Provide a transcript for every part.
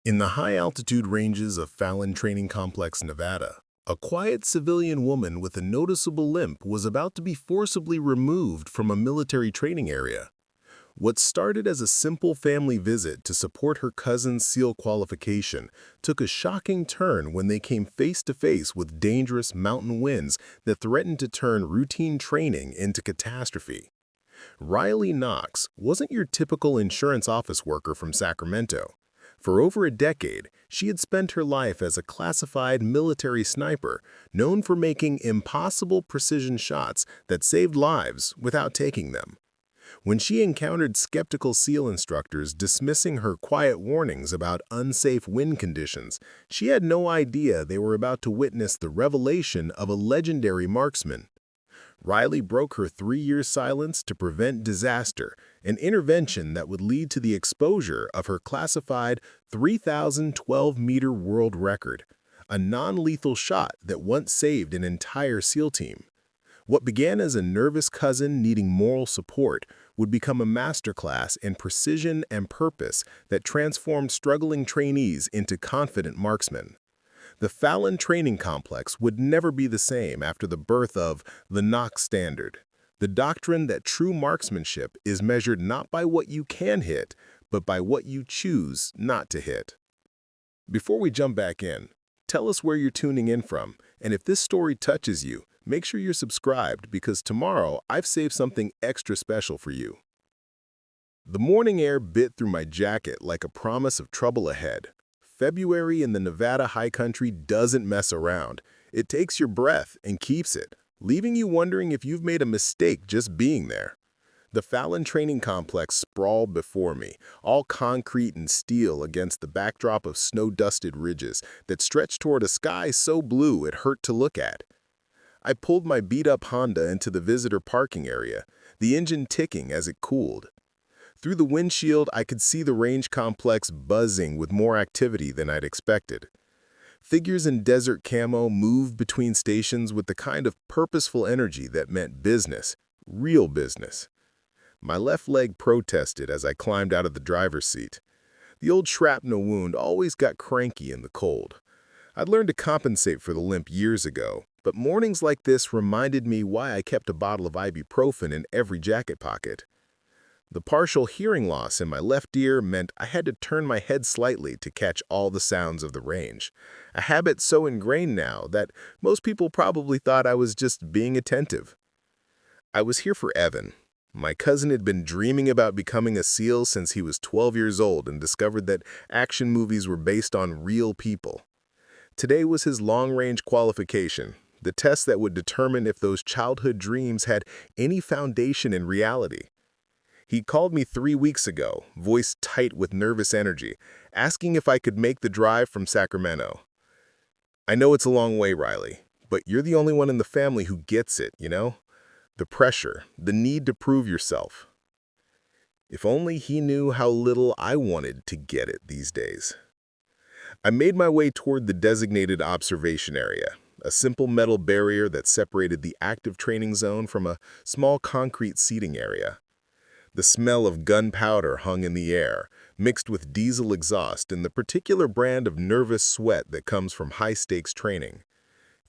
In the high-altitude ranges of Fallon Training Complex, Nevada, a quiet civilian woman with a noticeable limp was about to be forcibly removed from a military training area. What started as a simple family visit to support her cousin's SEAL qualification took a shocking turn when they came face to face with dangerous mountain winds that threatened to turn routine training into catastrophe. Riley Knox wasn't your typical insurance office worker from Sacramento. For over a decade, she had spent her life as a classified military sniper, known for making impossible precision shots that saved lives without taking them. When she encountered skeptical SEAL instructors dismissing her quiet warnings about unsafe wind conditions, she had no idea they were about to witness the revelation of a legendary marksman. Riley broke her 3-year silence to prevent disaster, an intervention that would lead to the exposure of her classified 3,012-meter world record, a non-lethal shot that once saved an entire SEAL team. What began as a nervous cousin needing moral support would become a masterclass in precision and purpose that transformed struggling trainees into confident marksmen. The Fallon Training Complex would never be the same after the birth of the Knox standard, the doctrine that true marksmanship is measured not by what you can hit, but by what you choose not to hit. Before we jump back in, tell us where you're tuning in from, and if this story touches you, make sure you're subscribed because tomorrow I've saved something extra special for you. The morning air bit through my jacket like a promise of trouble ahead. February in the Nevada high country doesn't mess around. It takes your breath and keeps it, leaving you wondering if you've made a mistake just being there. The Fallon Training Complex sprawled before me, all concrete and steel against the backdrop of snow-dusted ridges that stretched toward a sky so blue it hurt to look at. I pulled my beat-up Honda into the visitor parking area, the engine ticking as it cooled. Through the windshield, I could see the range complex buzzing with more activity than I'd expected. Figures in desert camo moved between stations with the kind of purposeful energy that meant business, real business. My left leg protested as I climbed out of the driver's seat. The old shrapnel wound always got cranky in the cold. I'd learned to compensate for the limp years ago, but mornings like this reminded me why I kept a bottle of ibuprofen in every jacket pocket. The partial hearing loss in my left ear meant I had to turn my head slightly to catch all the sounds of the range, a habit so ingrained now that most people probably thought I was just being attentive. I was here for Evan. My cousin had been dreaming about becoming a SEAL since he was 12 years old and discovered that action movies were based on real people. Today was his long-range qualification, the test that would determine if those childhood dreams had any foundation in reality. He called me 3 weeks ago, voice tight with nervous energy, asking if I could make the drive from Sacramento. I know it's a long way, Riley, but you're the only one in the family who gets it, you know? The pressure, the need to prove yourself. If only he knew how little I wanted to get it these days. I made my way toward the designated observation area, a simple metal barrier that separated the active training zone from a small concrete seating area. The smell of gunpowder hung in the air, mixed with diesel exhaust and the particular brand of nervous sweat that comes from high-stakes training.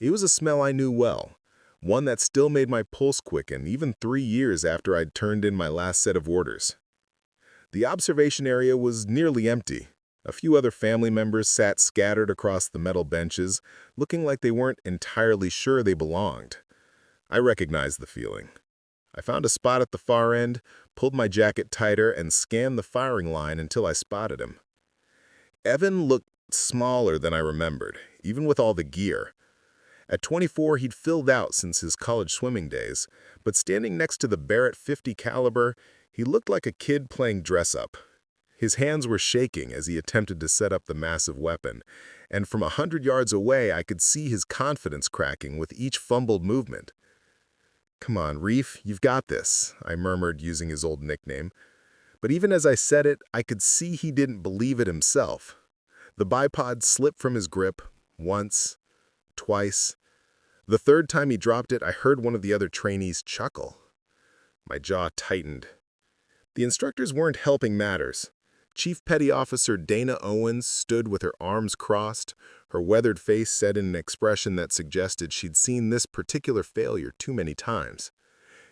It was a smell I knew well, one that still made my pulse quicken even 3 years after I'd turned in my last set of orders. The observation area was nearly empty. A few other family members sat scattered across the metal benches, looking like they weren't entirely sure they belonged. I recognized the feeling. I found a spot at the far end, pulled my jacket tighter, and scanned the firing line until I spotted him. Evan looked smaller than I remembered, even with all the gear. At 24, he'd filled out since his college swimming days, but standing next to the Barrett .50 caliber, he looked like a kid playing dress-up. His hands were shaking as he attempted to set up the massive weapon, and from 100 yards away I could see his confidence cracking with each fumbled movement. "Come on, Reef, you've got this," I murmured using his old nickname. But even as I said it, I could see he didn't believe it himself. The bipod slipped from his grip, once, twice. The third time he dropped it, I heard one of the other trainees chuckle. My jaw tightened. The instructors weren't helping matters. Chief Petty Officer Dana Owens stood with her arms crossed, her weathered face set in an expression that suggested she'd seen this particular failure too many times.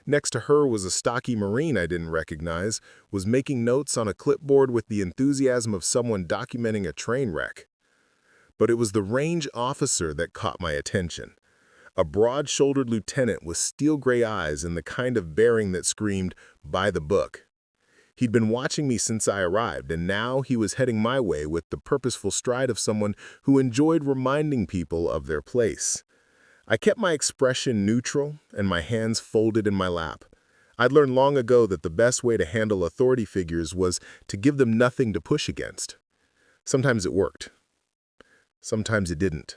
Next to her was a stocky Marine I didn't recognize, was making notes on a clipboard with the enthusiasm of someone documenting a train wreck. But it was the range officer that caught my attention. A broad-shouldered lieutenant with steel-gray eyes and the kind of bearing that screamed, "By the book." He'd been watching me since I arrived, and now he was heading my way with the purposeful stride of someone who enjoyed reminding people of their place. I kept my expression neutral and my hands folded in my lap. I'd learned long ago that the best way to handle authority figures was to give them nothing to push against. Sometimes it worked. Sometimes it didn't.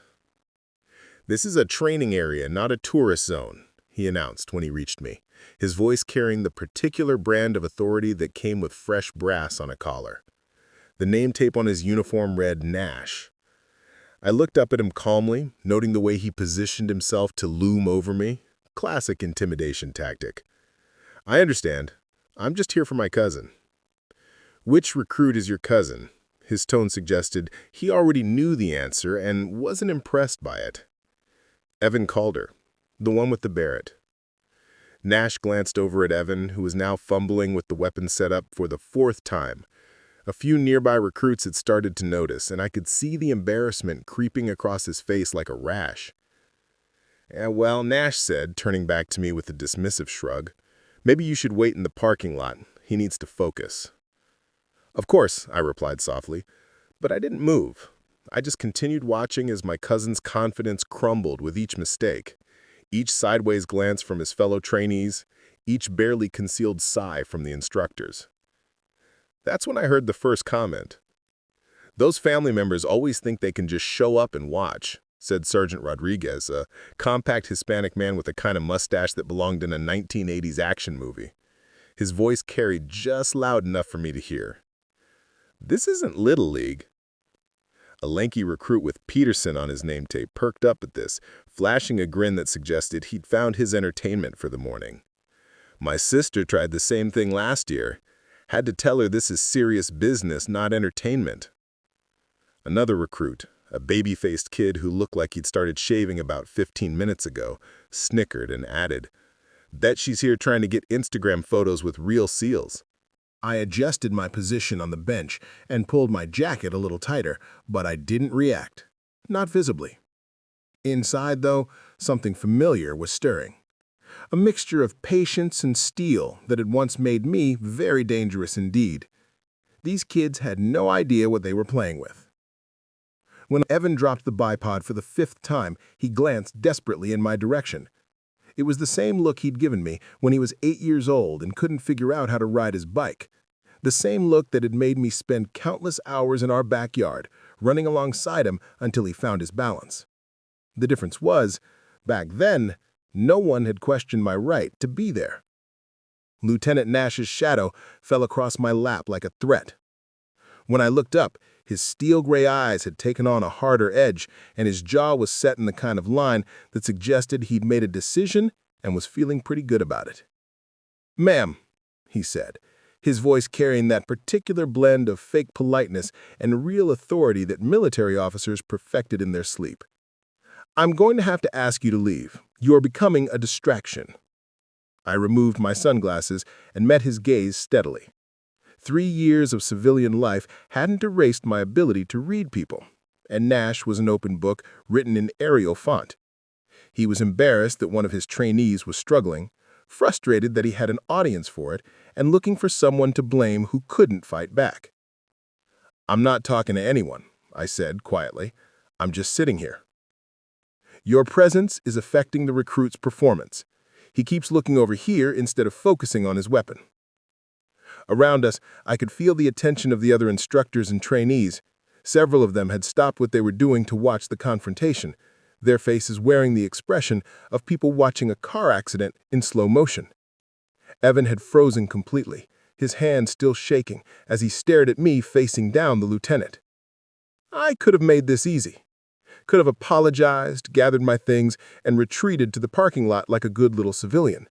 "This is a training area, not a tourist zone," he announced when he reached me, his voice carrying the particular brand of authority that came with fresh brass on a collar. The name tape on his uniform read Nash. I looked up at him calmly, noting the way he positioned himself to loom over me. Classic intimidation tactic. "I understand. I'm just here for my cousin." "Which recruit is your cousin?" His tone suggested he already knew the answer and wasn't impressed by it. "Evan Calder, the one with the Barrett." Nash glanced over at Evan, who was now fumbling with the weapon set up for the fourth time. A few nearby recruits had started to notice, and I could see the embarrassment creeping across his face like a rash. "Well," Nash said, turning back to me with a dismissive shrug, "maybe you should wait in the parking lot. He needs to focus." "Of course," I replied softly, but I didn't move. I just continued watching as my cousin's confidence crumbled with each mistake, each sideways glance from his fellow trainees, each barely concealed sigh from the instructors. That's when I heard the first comment. "Those family members always think they can just show up and watch," said Sergeant Rodriguez, a compact Hispanic man with a kind of mustache that belonged in a 1980s action movie. His voice carried just loud enough for me to hear. "This isn't Little League." A lanky recruit with Peterson on his name tape perked up at this, flashing a grin that suggested he'd found his entertainment for the morning. "My sister tried the same thing last year. Had to tell her this is serious business, not entertainment." Another recruit, a baby-faced kid who looked like he'd started shaving about 15 minutes ago, snickered and added, "Bet she's here trying to get Instagram photos with real SEALs." I adjusted my position on the bench and pulled my jacket a little tighter, but I didn't react. Not visibly. Inside, though, something familiar was stirring. A mixture of patience and steel that had once made me very dangerous indeed. These kids had no idea what they were playing with. When Evan dropped the bipod for the 5th time, he glanced desperately in my direction. It was the same look he'd given me when he was 8 years old and couldn't figure out how to ride his bike. The same look that had made me spend countless hours in our backyard, running alongside him until he found his balance. The difference was, back then, no one had questioned my right to be there. Lieutenant Nash's shadow fell across my lap like a threat. When I looked up, his steel-gray eyes had taken on a harder edge, and his jaw was set in the kind of line that suggested he'd made a decision and was feeling pretty good about it. "Ma'am," he said, his voice carrying that particular blend of fake politeness and real authority that military officers perfected in their sleep. "I'm going to have to ask you to leave. You are becoming a distraction." I removed my sunglasses and met his gaze steadily. 3 years of civilian life hadn't erased my ability to read people, and Nash was an open book written in Arial font. He was embarrassed that one of his trainees was struggling, frustrated that he had an audience for it, and looking for someone to blame who couldn't fight back. "I'm not talking to anyone," I said quietly. "I'm just sitting here. Your presence is affecting the recruit's performance. He keeps looking over here instead of focusing on his weapon." Around us, I could feel the attention of the other instructors and trainees. Several of them had stopped what they were doing to watch the confrontation, their faces wearing the expression of people watching a car accident in slow motion. Evan had frozen completely, his hand still shaking as he stared at me facing down the lieutenant. I could have made this easy. Could have apologized, gathered my things, and retreated to the parking lot like a good little civilian.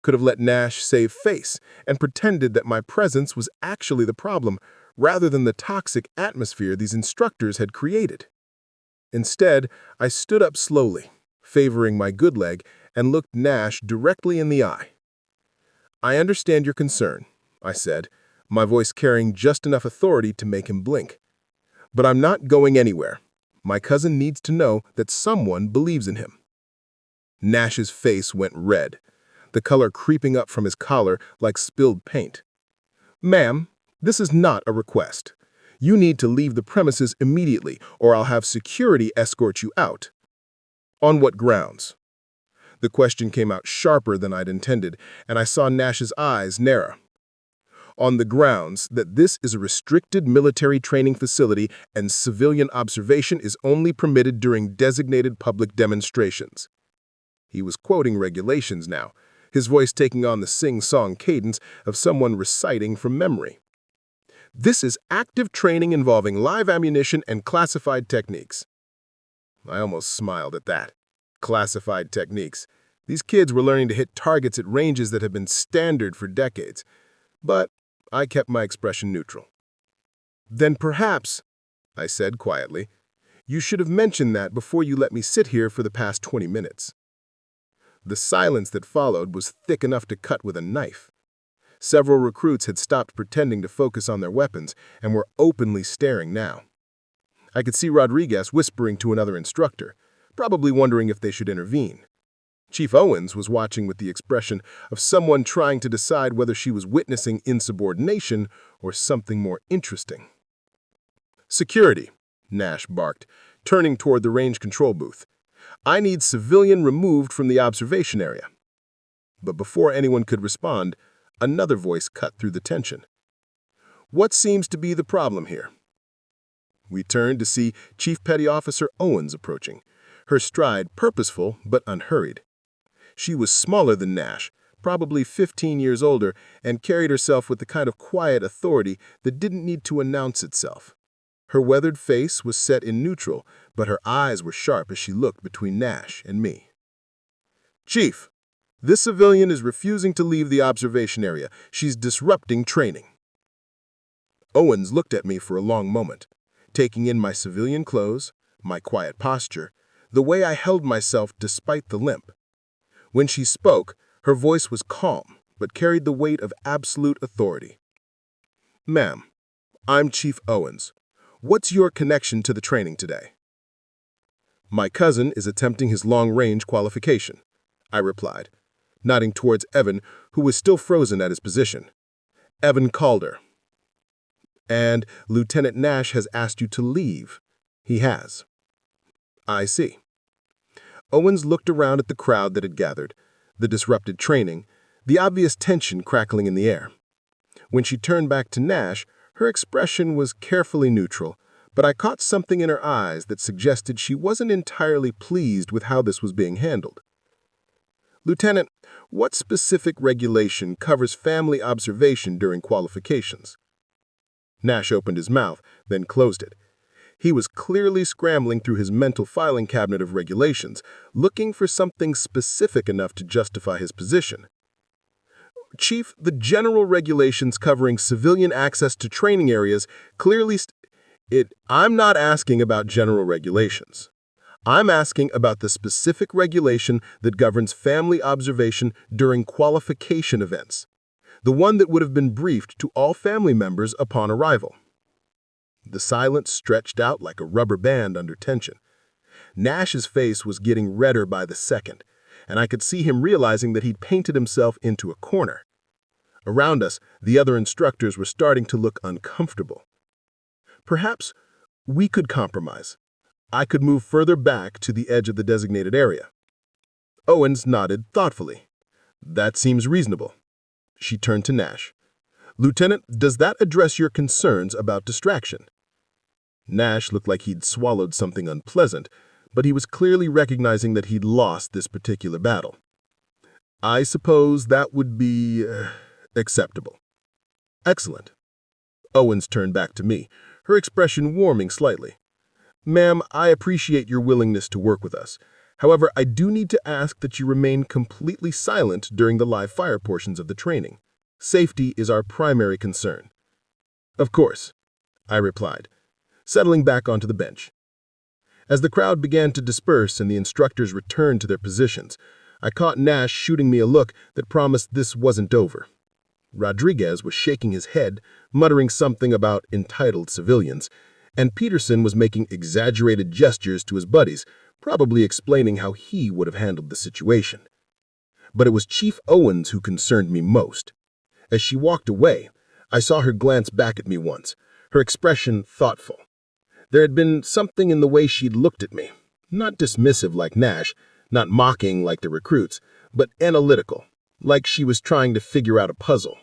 Could have let Nash save face and pretended that my presence was actually the problem, rather than the toxic atmosphere these instructors had created. Instead, I stood up slowly, favoring my good leg, and looked Nash directly in the eye. "I understand your concern," I said, my voice carrying just enough authority to make him blink. "But I'm not going anywhere. My cousin needs to know that someone believes in him." Nash's face went red, the color creeping up from his collar like spilled paint. "Ma'am, this is not a request. You need to leave the premises immediately, or I'll have security escort you out." "On what grounds?" The question came out sharper than I'd intended, and I saw Nash's eyes narrow. "On the grounds that this is a restricted military training facility and civilian observation is only permitted during designated public demonstrations." He was quoting regulations now, his voice taking on the sing-song cadence of someone reciting from memory. "This is active training involving live ammunition and classified techniques." I almost smiled at that. Classified techniques. These kids were learning to hit targets at ranges that have been standard for decades. But I kept my expression neutral. "Then perhaps," I said quietly, "you should have mentioned that before you let me sit here for the past 20 minutes. The silence that followed was thick enough to cut with a knife. Several recruits had stopped pretending to focus on their weapons and were openly staring now. I could see Rodriguez whispering to another instructor, probably wondering if they should intervene. Chief Owens was watching with the expression of someone trying to decide whether she was witnessing insubordination or something more interesting. "Security," Nash barked, turning toward the range control booth. "I need civilian removed from the observation area." But before anyone could respond, another voice cut through the tension. "What seems to be the problem here?" We turned to see Chief Petty Officer Owens approaching, her stride purposeful but unhurried. She was smaller than Nash, probably 15 years older, and carried herself with the kind of quiet authority that didn't need to announce itself. Her weathered face was set in neutral, but her eyes were sharp as she looked between Nash and me. "Chief, this civilian is refusing to leave the observation area. She's disrupting training." Owens looked at me for a long moment, taking in my civilian clothes, my quiet posture, the way I held myself despite the limp. When she spoke, her voice was calm, but carried the weight of absolute authority. "Ma'am, I'm Chief Owens. What's your connection to the training today?" "My cousin is attempting his long-range qualification," I replied, nodding towards Evan, who was still frozen at his position. "Evan Calder." "And Lieutenant Nash has asked you to leave." "He has." "I see." Owens looked around at the crowd that had gathered, the disrupted training, the obvious tension crackling in the air. When she turned back to Nash, her expression was carefully neutral, but I caught something in her eyes that suggested she wasn't entirely pleased with how this was being handled. "Lieutenant, what specific regulation covers family observation during qualifications?" Nash opened his mouth, then closed it. He was clearly scrambling through his mental filing cabinet of regulations, looking for something specific enough to justify his position. "Chief, the general regulations covering civilian access to training areas clearly I'm not asking about general regulations. I'm asking about the specific regulation that governs family observation during qualification events, the one that would have been briefed to all family members upon arrival." The silence stretched out like a rubber band under tension. Nash's face was getting redder by the second, and I could see him realizing that he'd painted himself into a corner. Around us, the other instructors were starting to look uncomfortable. "Perhaps we could compromise. I could move further back to the edge of the designated area." Owens nodded thoughtfully. "That seems reasonable." She turned to Nash. "Lieutenant, does that address your concerns about distraction?" Nash looked like he'd swallowed something unpleasant, but he was clearly recognizing that he'd lost this particular battle. "I suppose that would be acceptable." "Excellent." Owens turned back to me, her expression warming slightly. "Ma'am, I appreciate your willingness to work with us. However, I do need to ask that you remain completely silent during the live fire portions of the training. Safety is our primary concern." "Of course," I replied, settling back onto the bench. As the crowd began to disperse and the instructors returned to their positions, I caught Nash shooting me a look that promised this wasn't over. Rodriguez was shaking his head, muttering something about entitled civilians, and Peterson was making exaggerated gestures to his buddies, probably explaining how he would have handled the situation. But it was Chief Owens who concerned me most. As she walked away, I saw her glance back at me once, her expression thoughtful. There had been something in the way she'd looked at me, not dismissive like Nash, not mocking like the recruits, but analytical, like she was trying to figure out a puzzle.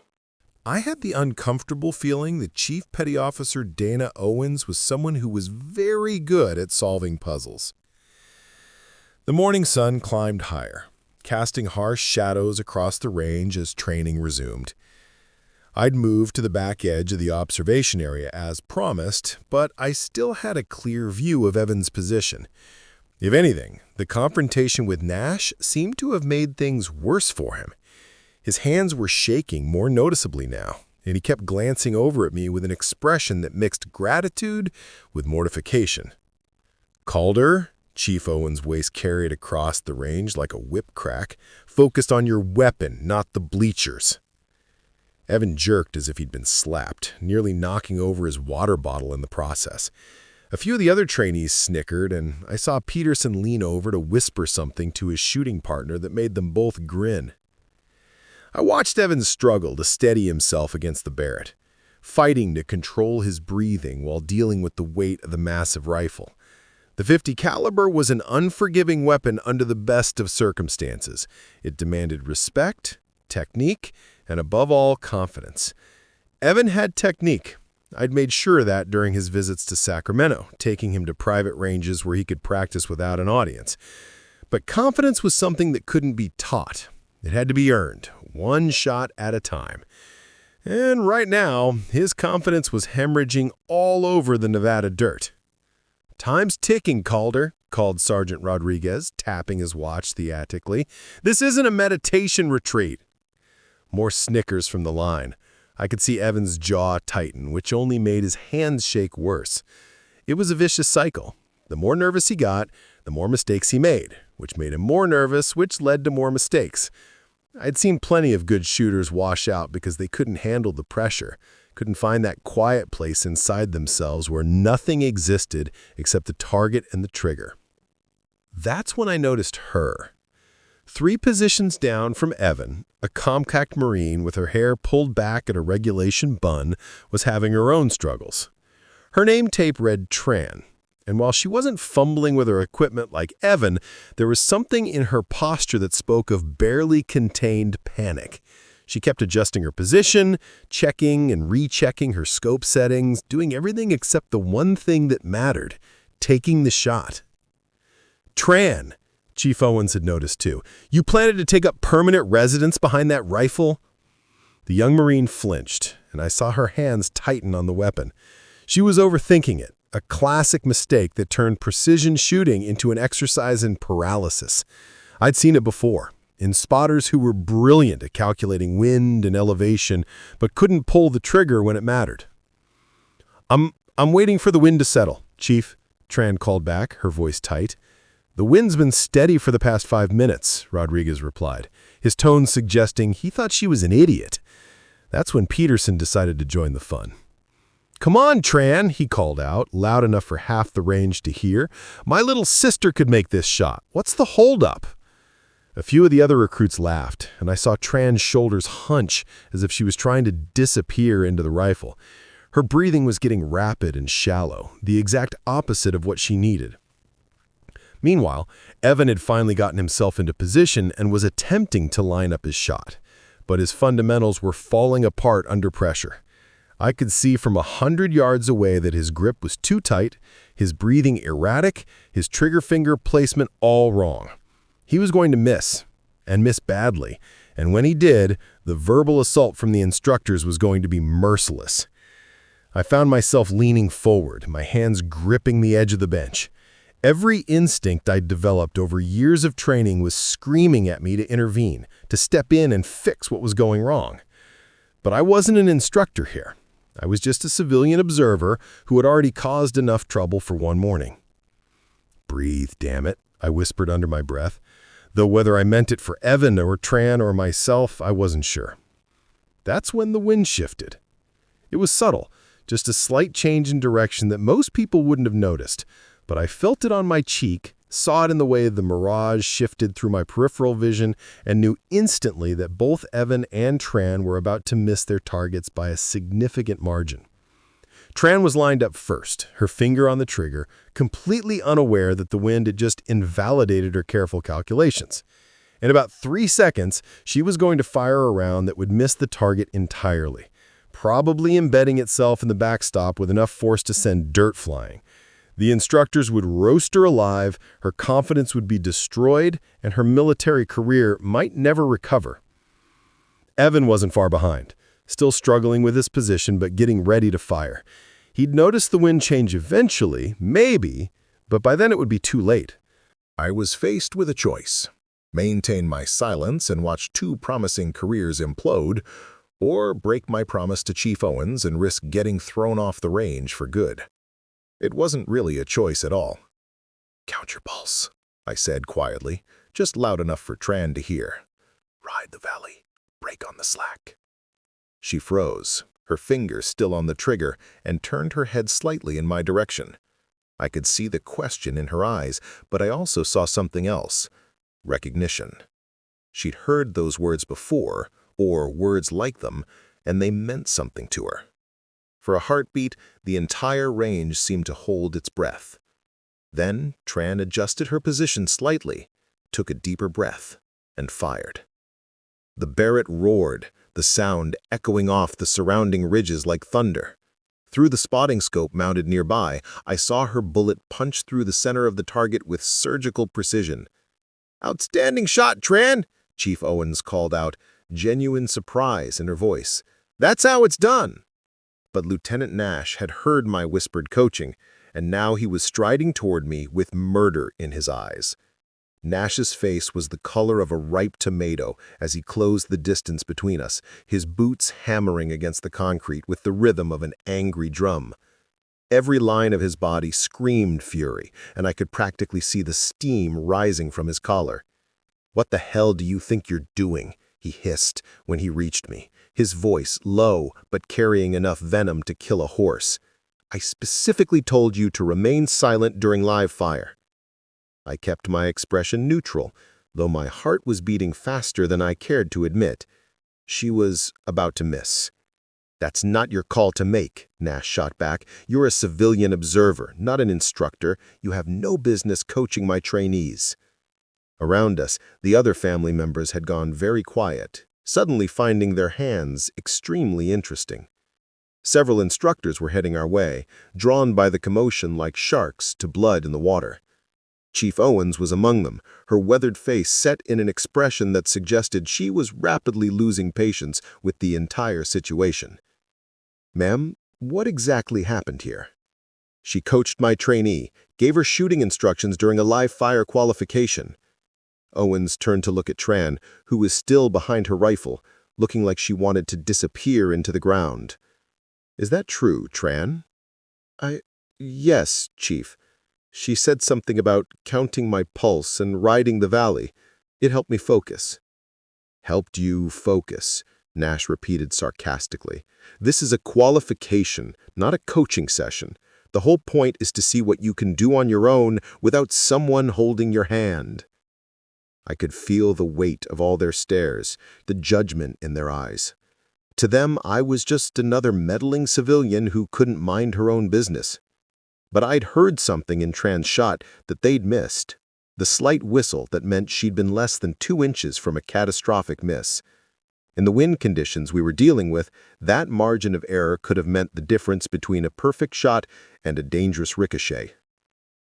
I had the uncomfortable feeling that Chief Petty Officer Dana Owens was someone who was very good at solving puzzles. The morning sun climbed higher, casting harsh shadows across the range as training resumed. I'd moved to the back edge of the observation area as promised, but I still had a clear view of Evan's position. If anything, the confrontation with Nash seemed to have made things worse for him. His hands were shaking more noticeably now, and he kept glancing over at me with an expression that mixed gratitude with mortification. "Calder," Chief Owens' voice carried across the range like a whip crack, "focused on your weapon, not the bleachers." Evan jerked as if he'd been slapped, nearly knocking over his water bottle in the process. A few of the other trainees snickered, and I saw Peterson lean over to whisper something to his shooting partner that made them both grin. I watched Evan struggle to steady himself against the Barrett, fighting to control his breathing while dealing with the weight of the massive rifle. The .50 caliber was an unforgiving weapon under the best of circumstances. It demanded respect, technique, and above all, confidence. Evan had technique. I'd made sure of that during his visits to Sacramento, taking him to private ranges where he could practice without an audience. But confidence was something that couldn't be taught. It had to be earned, one shot at a time. And right now, his confidence was hemorrhaging all over the Nevada dirt. "Time's ticking, Calder," called Sergeant Rodriguez, tapping his watch theatrically. "This isn't a meditation retreat." More snickers from the line. I could see Evan's jaw tighten, which only made his hands shake worse. It was a vicious cycle. The more nervous he got, the more mistakes he made, which made him more nervous, which led to more mistakes. I'd seen plenty of good shooters wash out because they couldn't handle the pressure, couldn't find that quiet place inside themselves where nothing existed except the target and the trigger. That's when I noticed her. 3 positions down from Evan, a compact Marine with her hair pulled back at a regulation bun was having her own struggles. Her name tape read Tran, and while she wasn't fumbling with her equipment like Evan, there was something in her posture that spoke of barely contained panic. She kept adjusting her position, checking and rechecking her scope settings, doing everything except the one thing that mattered, taking the shot. "Tran," Chief Owens had noticed too, "you planted to take up permanent residence behind that rifle?" The young Marine flinched, and I saw her hands tighten on the weapon. She was overthinking it, a classic mistake that turned precision shooting into an exercise in paralysis. I'd seen it before, in spotters who were brilliant at calculating wind and elevation, but couldn't pull the trigger when it mattered. I'm waiting for the wind to settle, Chief," Tran called back, her voice tight. "The wind's been steady for the past 5 minutes, Rodriguez replied, his tone suggesting he thought she was an idiot. That's when Peterson decided to join the fun. "Come on, Tran," he called out, loud enough for half the range to hear. "My little sister could make this shot. What's the holdup?" A few of the other recruits laughed, and I saw Tran's shoulders hunch as if she was trying to disappear into the rifle. Her breathing was getting rapid and shallow, the exact opposite of what she needed. Meanwhile, Evan had finally gotten himself into position and was attempting to line up his shot, but his fundamentals were falling apart under pressure. I could see from 100 yards away that his grip was too tight, his breathing erratic, his trigger finger placement all wrong. He was going to miss, and miss badly, and when he did, the verbal assault from the instructors was going to be merciless. I found myself leaning forward, my hands gripping the edge of the bench. Every instinct I'd developed over years of training was screaming at me to intervene, to step in and fix what was going wrong. But I wasn't an instructor here. I was just a civilian observer who had already caused enough trouble for one morning. "Breathe, damn it," I whispered under my breath, though whether I meant it for Evan or Tran or myself, I wasn't sure. That's when the wind shifted. It was subtle, just a slight change in direction that most people wouldn't have noticed, but I felt it on my cheek, saw it in the way the mirage shifted through my peripheral vision, and knew instantly that both Evan and Tran were about to miss their targets by a significant margin. Tran was lined up first, her finger on the trigger, completely unaware that the wind had just invalidated her careful calculations. In about 3 seconds, she was going to fire a round that would miss the target entirely, probably embedding itself in the backstop with enough force to send dirt flying. The instructors would roast her alive, her confidence would be destroyed, and her military career might never recover. Evan wasn't far behind, still struggling with his position but getting ready to fire. He'd notice the wind change eventually, maybe, but by then it would be too late. I was faced with a choice: maintain my silence and watch 2 promising careers implode, or break my promise to Chief Owens and risk getting thrown off the range for good. It wasn't really a choice at all. "Count your pulse," I said quietly, just loud enough for Tran to hear. "Ride the valley, break on the slack." She froze, her fingers still on the trigger, and turned her head slightly in my direction. I could see the question in her eyes, but I also saw something else: recognition. She'd heard those words before, or words like them, and they meant something to her. For a heartbeat, the entire range seemed to hold its breath. Then Tran adjusted her position slightly, took a deeper breath, and fired. The Barrett roared, the sound echoing off the surrounding ridges like thunder. Through the spotting scope mounted nearby, I saw her bullet punch through the center of the target with surgical precision. "Outstanding shot, Tran!" Chief Owens called out, genuine surprise in her voice. "That's how it's done!" But Lieutenant Nash had heard my whispered coaching, and now he was striding toward me with murder in his eyes. Nash's face was the color of a ripe tomato as he closed the distance between us, his boots hammering against the concrete with the rhythm of an angry drum. Every line of his body screamed fury, and I could practically see the steam rising from his collar. "What the hell do you think you're doing?" he hissed when he reached me, his voice low but carrying enough venom to kill a horse. "I specifically told you to remain silent during live fire." I kept my expression neutral, though my heart was beating faster than I cared to admit. She was about to miss. "That's not your call to make," Nash shot back. "You're a civilian observer, not an instructor. You have no business coaching my trainees." Around us, the other family members had gone very quiet, suddenly finding their hands extremely interesting. Several instructors were heading our way, drawn by the commotion like sharks to blood in the water. Chief Owens was among them, her weathered face set in an expression that suggested she was rapidly losing patience with the entire situation. "Ma'am, what exactly happened here?" "She coached my trainee, gave her shooting instructions during a live fire qualification." Owens turned to look at Tran, who was still behind her rifle, looking like she wanted to disappear into the ground. "Is that true, Tran?" Yes, Chief. She said something about counting my pulse and riding the valley. It helped me focus." "Helped you focus," Nash repeated sarcastically. "This is a qualification, not a coaching session. The whole point is to see what you can do on your own without someone holding your hand." I could feel the weight of all their stares, the judgment in their eyes. To them, I was just another meddling civilian who couldn't mind her own business. But I'd heard something in Tran's shot that they'd missed. The slight whistle that meant she'd been less than 2 inches from a catastrophic miss. In the wind conditions we were dealing with, that margin of error could have meant the difference between a perfect shot and a dangerous ricochet.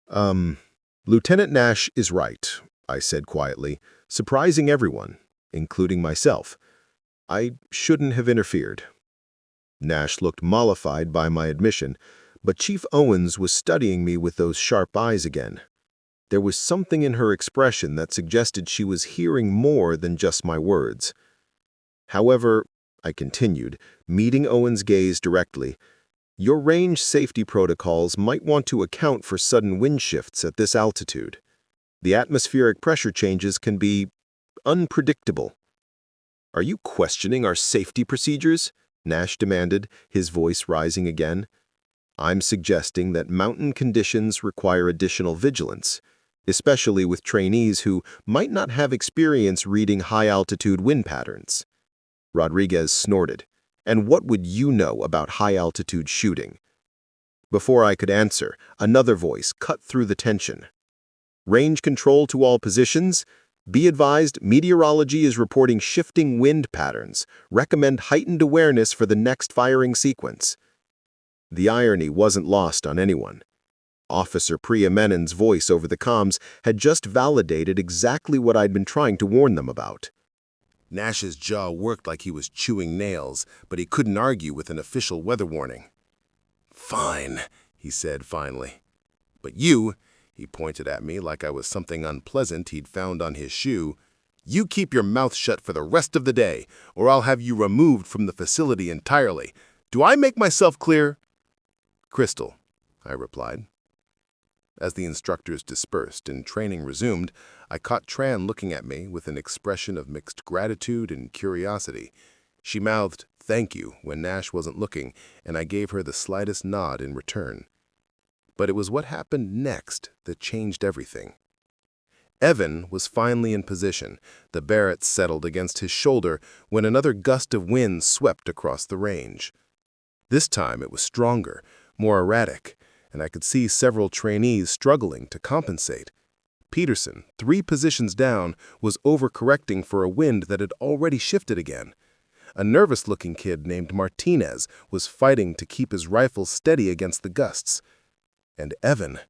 Lieutenant Nash is right," I said quietly, surprising everyone, including myself. "I shouldn't have interfered." Nash looked mollified by my admission, but Chief Owens was studying me with those sharp eyes again. There was something in her expression that suggested she was hearing more than just my words. However, I continued, meeting Owen's gaze directly, your range safety protocols might want to account for sudden wind shifts at this altitude. The atmospheric pressure changes can be unpredictable. Are you questioning our safety procedures? Nash demanded, his voice rising again. I'm suggesting that mountain conditions require additional vigilance, especially with trainees who might not have experience reading high-altitude wind patterns. Rodriguez snorted. And what would you know about high-altitude shooting? Before I could answer, another voice cut through the tension. Range control to all positions. Be advised, meteorology is reporting shifting wind patterns. Recommend heightened awareness for the next firing sequence. The irony wasn't lost on anyone. Officer Priya Menon's voice over the comms had just validated exactly what I'd been trying to warn them about. Nash's jaw worked like he was chewing nails, but he couldn't argue with an official weather warning. "Fine," he said finally. "But you," he pointed at me like I was something unpleasant he'd found on his shoe, "you keep your mouth shut for the rest of the day, or I'll have you removed from the facility entirely. Do I make myself clear?" "Crystal," I replied. As the instructors dispersed and training resumed, I caught Tran looking at me with an expression of mixed gratitude and curiosity. She mouthed, "Thank you," when Nash wasn't looking, and I gave her the slightest nod in return. But it was what happened next that changed everything. Evan was finally in position, the Barrett settled against his shoulder when another gust of wind swept across the range. This time it was stronger, more erratic, and I could see several trainees struggling to compensate. Peterson, 3 positions down, was overcorrecting for a wind that had already shifted again. A nervous-looking kid named Martinez was fighting to keep his rifle steady against the gusts. And Evan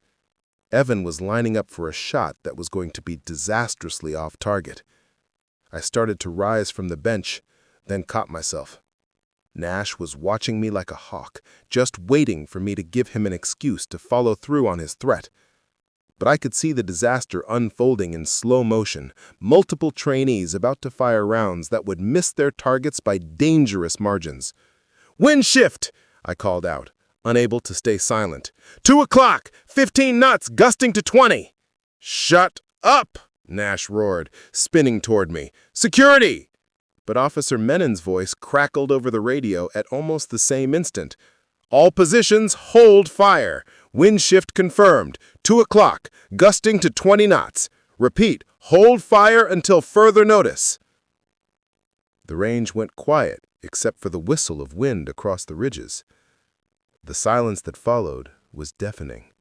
was lining up for a shot that was going to be disastrously off target. I started to rise from the bench, then caught myself. Nash was watching me like a hawk, just waiting for me to give him an excuse to follow through on his threat. But I could see the disaster unfolding in slow motion, multiple trainees about to fire rounds that would miss their targets by dangerous margins. "Wind shift!" I called out, unable to stay silent. 2 o'clock, 15 knots, gusting to 20. "Shut up!" Nash roared, spinning toward me. "Security!" But Officer Menon's voice crackled over the radio at almost the same instant. "All positions, hold fire. Wind shift confirmed. 2 o'clock, gusting to 20 knots. Repeat, hold fire until further notice." The range went quiet, except for the whistle of wind across the ridges. The silence that followed was deafening.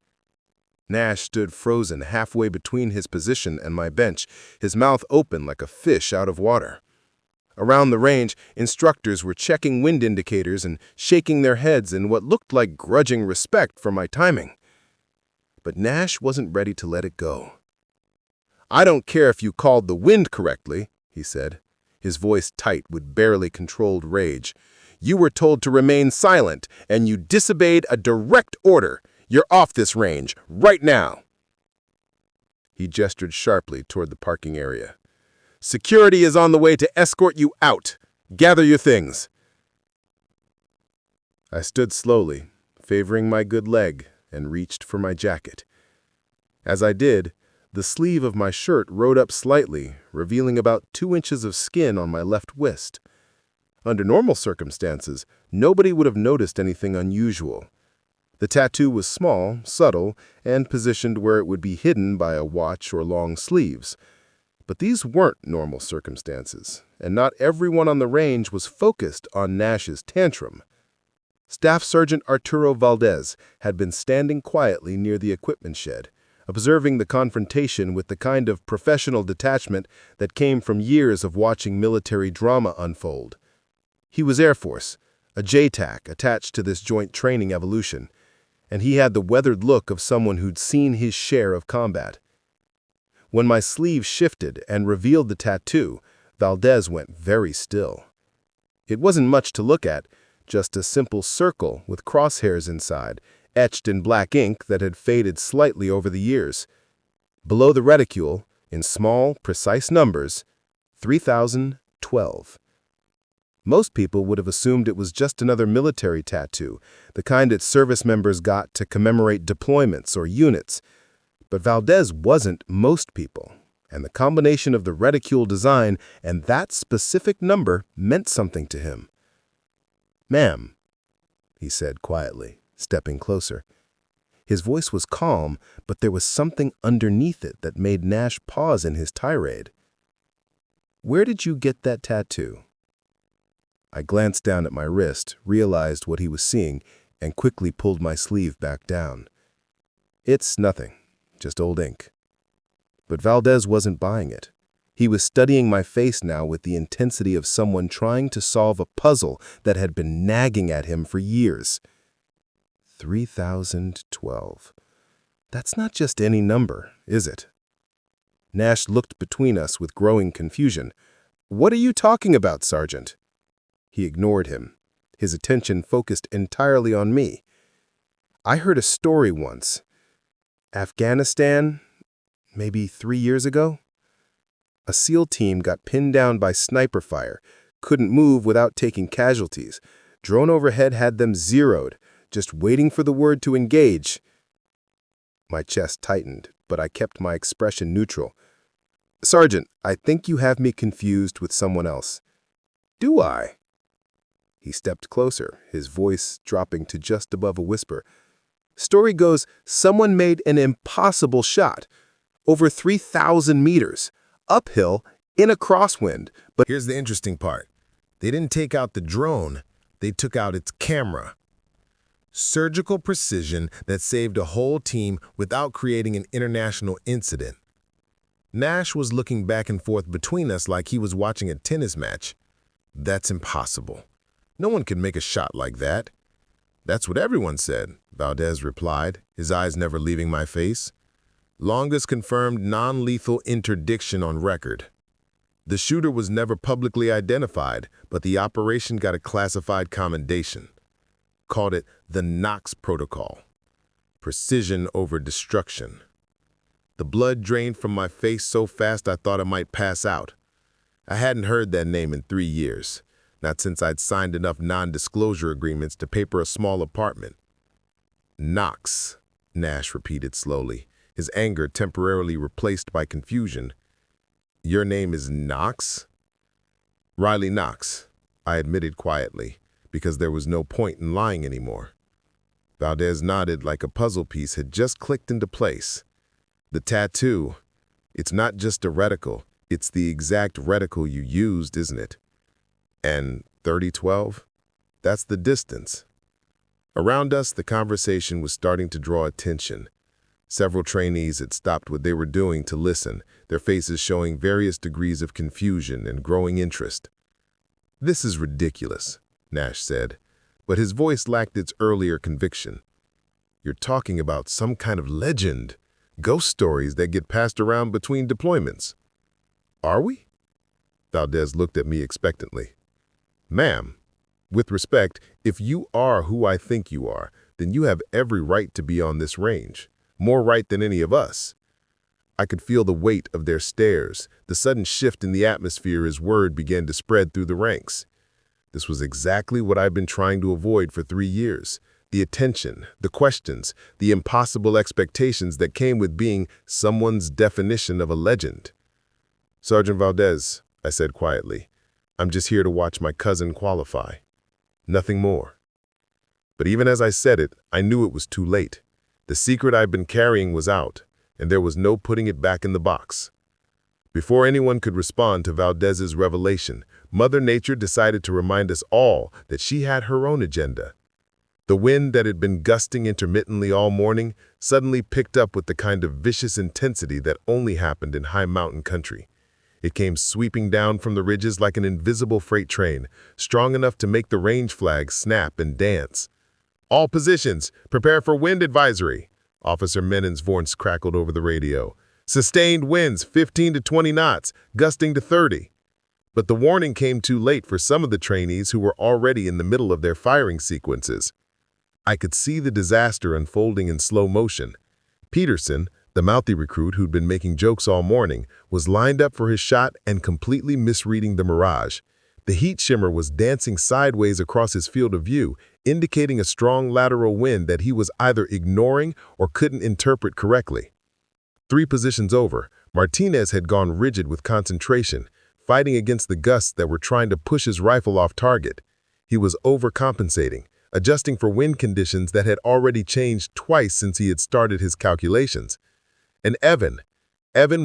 Nash stood frozen halfway between his position and my bench, his mouth open like a fish out of water. Around the range, instructors were checking wind indicators and shaking their heads in what looked like grudging respect for my timing. But Nash wasn't ready to let it go. "I don't care if you called the wind correctly," he said, his voice tight with barely controlled rage. "You were told to remain silent, and you disobeyed a direct order. You're off this range, right now." He gestured sharply toward the parking area. "Security is on the way to escort you out. Gather your things." I stood slowly, favoring my good leg, and reached for my jacket. As I did, the sleeve of my shirt rode up slightly, revealing about 2 inches of skin on my left wrist. Under normal circumstances, nobody would have noticed anything unusual. The tattoo was small, subtle, and positioned where it would be hidden by a watch or long sleeves. But these weren't normal circumstances, and not everyone on the range was focused on Nash's tantrum. Staff Sergeant Arturo Valdez had been standing quietly near the equipment shed, observing the confrontation with the kind of professional detachment that came from years of watching military drama unfold. He was Air Force, a JTAC attached to this joint training evolution, and he had the weathered look of someone who'd seen his share of combat. When my sleeve shifted and revealed the tattoo, Valdez went very still. It wasn't much to look at, just a simple circle with crosshairs inside, etched in black ink that had faded slightly over the years. Below the reticule, in small, precise numbers, 3012. Most people would have assumed it was just another military tattoo, the kind that service members got to commemorate deployments or units. But Valdez wasn't most people, and the combination of the reticule design and that specific number meant something to him. "Ma'am," he said quietly, stepping closer. His voice was calm, but there was something underneath it that made Nash pause in his tirade. "Where did you get that tattoo?" I glanced down at my wrist, realized what he was seeing, and quickly pulled my sleeve back down. "It's nothing, just old ink." But Valdez wasn't buying it. He was studying my face now with the intensity of someone trying to solve a puzzle that had been nagging at him for years. 3012. That's not just any number, is it? Nash looked between us with growing confusion. "What are you talking about, Sergeant?" He ignored him, his attention focused entirely on me. "I heard a story once. Afghanistan, maybe 3 years ago? A SEAL team got pinned down by sniper fire, couldn't move without taking casualties. Drone overhead had them zeroed, just waiting for the word to engage." My chest tightened, but I kept my expression neutral. "Sergeant, I think you have me confused with someone else." "Do I?" He stepped closer, his voice dropping to just above a whisper. "Story goes, someone made an impossible shot. Over 3,000 meters, uphill, in a crosswind, but..." Here's the interesting part. They didn't take out the drone, they took out its camera. Surgical precision that saved a whole team without creating an international incident. Nash was looking back and forth between us like he was watching a tennis match. "That's impossible. No one can make a shot like that." "That's what everyone said," Valdez replied, his eyes never leaving my face. "Longest confirmed non-lethal interdiction on record. The shooter was never publicly identified, but the operation got a classified commendation. Called it the Knox protocol. Precision over destruction." The blood drained from my face so fast I thought I might pass out. I hadn't heard that name in 3 years, not since I'd signed enough non-disclosure agreements to paper a small apartment. "Knox," Nash repeated slowly, his anger temporarily replaced by confusion. "Your name is Knox?" "Riley Knox," I admitted quietly, because there was no point in lying anymore. Valdez nodded like a puzzle piece had just clicked into place. "The tattoo, it's not just a reticle, it's the exact reticle you used, isn't it? And 3012? That's the distance." Around us, the conversation was starting to draw attention. Several trainees had stopped what they were doing to listen, their faces showing various degrees of confusion and growing interest. "This is ridiculous," Nash said, but his voice lacked its earlier conviction. "You're talking about some kind of legend, ghost stories that get passed around between deployments." "Are we?" Valdez looked at me expectantly. "Ma'am, with respect, if you are who I think you are, then you have every right to be on this range, more right than any of us." I could feel the weight of their stares, the sudden shift in the atmosphere as word began to spread through the ranks. This was exactly what I'd been trying to avoid for 3 years. The attention, the questions, the impossible expectations that came with being someone's definition of a legend. "Sergeant Valdez," I said quietly, "I'm just here to watch my cousin qualify. Nothing more." But even as I said it, I knew it was too late. The secret I'd been carrying was out, and there was no putting it back in the box. Before anyone could respond to Valdez's revelation, Mother Nature decided to remind us all that she had her own agenda. The wind that had been gusting intermittently all morning suddenly picked up with the kind of vicious intensity that only happened in high mountain country. It came sweeping down from the ridges like an invisible freight train, strong enough to make the range flags snap and dance. "All positions, prepare for wind advisory," Officer Menon's voice crackled over the radio. "Sustained winds 15 to 20 knots, gusting to 30. But the warning came too late for some of the trainees who were already in the middle of their firing sequences. I could see the disaster unfolding in slow motion. Peterson, the mouthy recruit who'd been making jokes all morning, was lined up for his shot and completely misreading the mirage. The heat shimmer was dancing sideways across his field of view, indicating a strong lateral wind that he was either ignoring or couldn't interpret correctly. 3 positions over, Martinez had gone rigid with concentration, fighting against the gusts that were trying to push his rifle off target. He was overcompensating, adjusting for wind conditions that had already changed twice since he had started his calculations. And Evan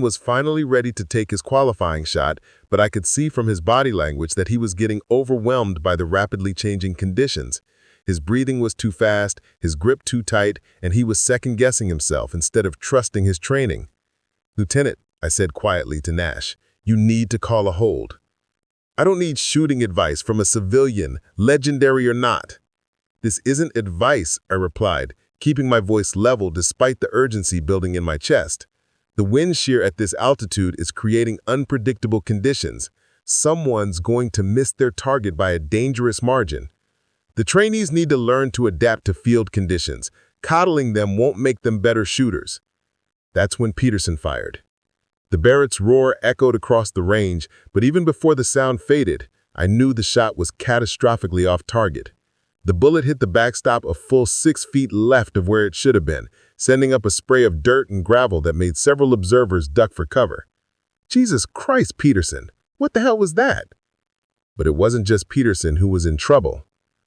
was finally ready to take his qualifying shot, but I could see from his body language that he was getting overwhelmed by the rapidly changing conditions. His breathing was too fast, his grip too tight, and he was second-guessing himself instead of trusting his training. "Lieutenant," I said quietly to Nash, "you need to call a hold." "I don't need shooting advice from a civilian, legendary or not." "This isn't advice," I replied, keeping my voice level despite the urgency building in my chest. "The wind shear at this altitude is creating unpredictable conditions. Someone's going to miss their target by a dangerous margin. The trainees need to learn to adapt to field conditions. Coddling them won't make them better shooters." That's when Peterson fired. The Barrett's roar echoed across the range, but even before the sound faded, I knew the shot was catastrophically off target. The bullet hit the backstop a full 6 feet left of where it should have been, sending up a spray of dirt and gravel that made several observers duck for cover. "Jesus Christ, Peterson, what the hell was that?" But it wasn't just Peterson who was in trouble.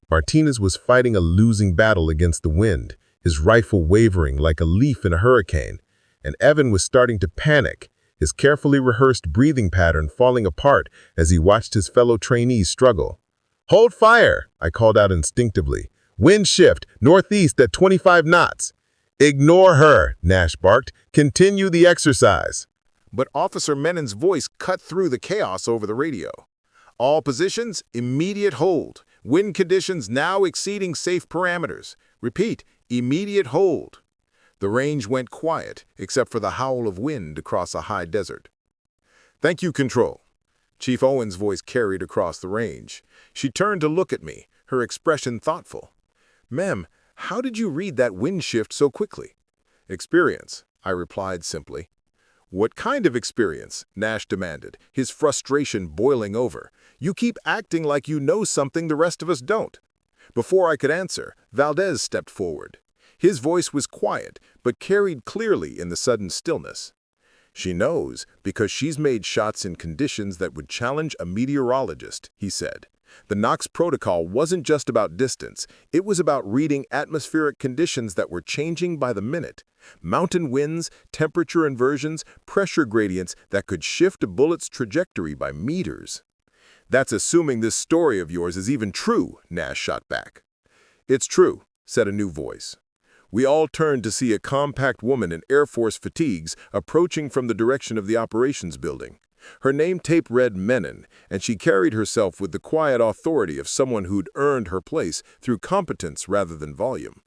Martinez was fighting a losing battle against the wind, his rifle wavering like a leaf in a hurricane, and Evan was starting to panic, his carefully rehearsed breathing pattern falling apart as he watched his fellow trainees struggle. "Hold fire," I called out instinctively. "Wind shift, northeast at 25 knots. "Ignore her," Nash barked. "Continue the exercise." But Officer Menon's voice cut through the chaos over the radio. "All positions, immediate hold. Wind conditions now exceeding safe parameters. Repeat, immediate hold." The range went quiet, except for the howl of wind across a high desert. "Thank you, Control." Chief Owen's voice carried across the range. She turned to look at me, her expression thoughtful. "Ma'am, how did you read that wind shift so quickly?" "Experience," I replied simply. "What kind of experience?" Nash demanded, his frustration boiling over. "You keep acting like you know something the rest of us don't." Before I could answer, Valdez stepped forward. His voice was quiet, but carried clearly in the sudden stillness. "She knows because she's made shots in conditions that would challenge a meteorologist," he said. "The Knox protocol wasn't just about distance. It was about reading atmospheric conditions that were changing by the minute. Mountain winds, temperature inversions, pressure gradients that could shift a bullet's trajectory by meters." "That's assuming this story of yours is even true," Nash shot back. "It's true," said a new voice. We all turned to see a compact woman in Air Force fatigues approaching from the direction of the operations building. Her name tape read Menon, and she carried herself with the quiet authority of someone who'd earned her place through competence rather than volume.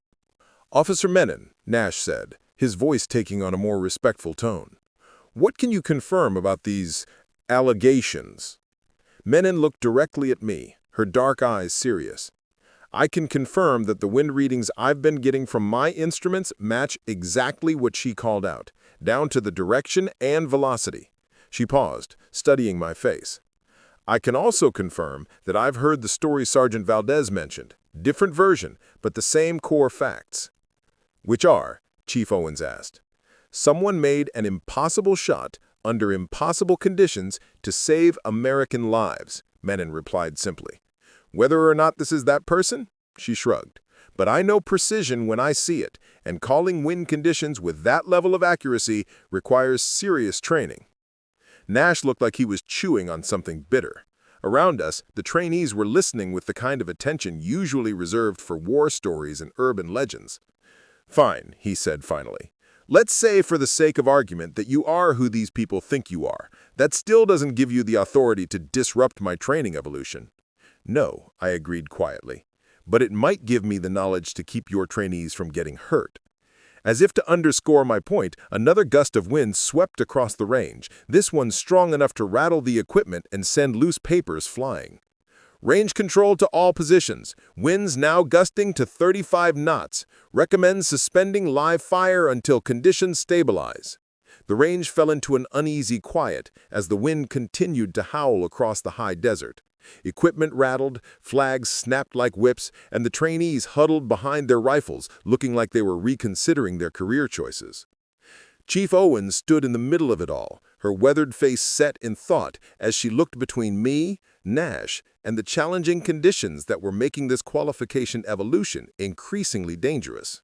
"Officer Menon," Nash said, his voice taking on a more respectful tone. "What can you confirm about these allegations?" Menon looked directly at me, her dark eyes serious. "I can confirm that the wind readings I've been getting from my instruments match exactly what she called out, down to the direction and velocity." She paused, studying my face. "I can also confirm that I've heard the story Sergeant Valdez mentioned. Different version, but the same core facts." "Which are?" Chief Owens asked. "Someone made an impossible shot under impossible conditions to save American lives," Menon replied simply. "Whether or not this is that person?" She shrugged. "But I know precision when I see it, and calling wind conditions with that level of accuracy requires serious training." Nash looked like he was chewing on something bitter. Around us, the trainees were listening with the kind of attention usually reserved for war stories and urban legends. "Fine," he said finally. "Let's say for the sake of argument that you are who these people think you are. That still doesn't give you the authority to disrupt my training evolution." "No," I agreed quietly. "But it might give me the knowledge to keep your trainees from getting hurt." As if to underscore my point, another gust of wind swept across the range, this one strong enough to rattle the equipment and send loose papers flying. "Range control to all positions. Winds now gusting to 35 knots. Recommends suspending live fire until conditions stabilize." The range fell into an uneasy quiet as the wind continued to howl across the high desert. Equipment rattled, flags snapped like whips, and the trainees huddled behind their rifles, looking like they were reconsidering their career choices. Chief Owens stood in the middle of it all, her weathered face set in thought as she looked between me, Nash, and the challenging conditions that were making this qualification evolution increasingly dangerous.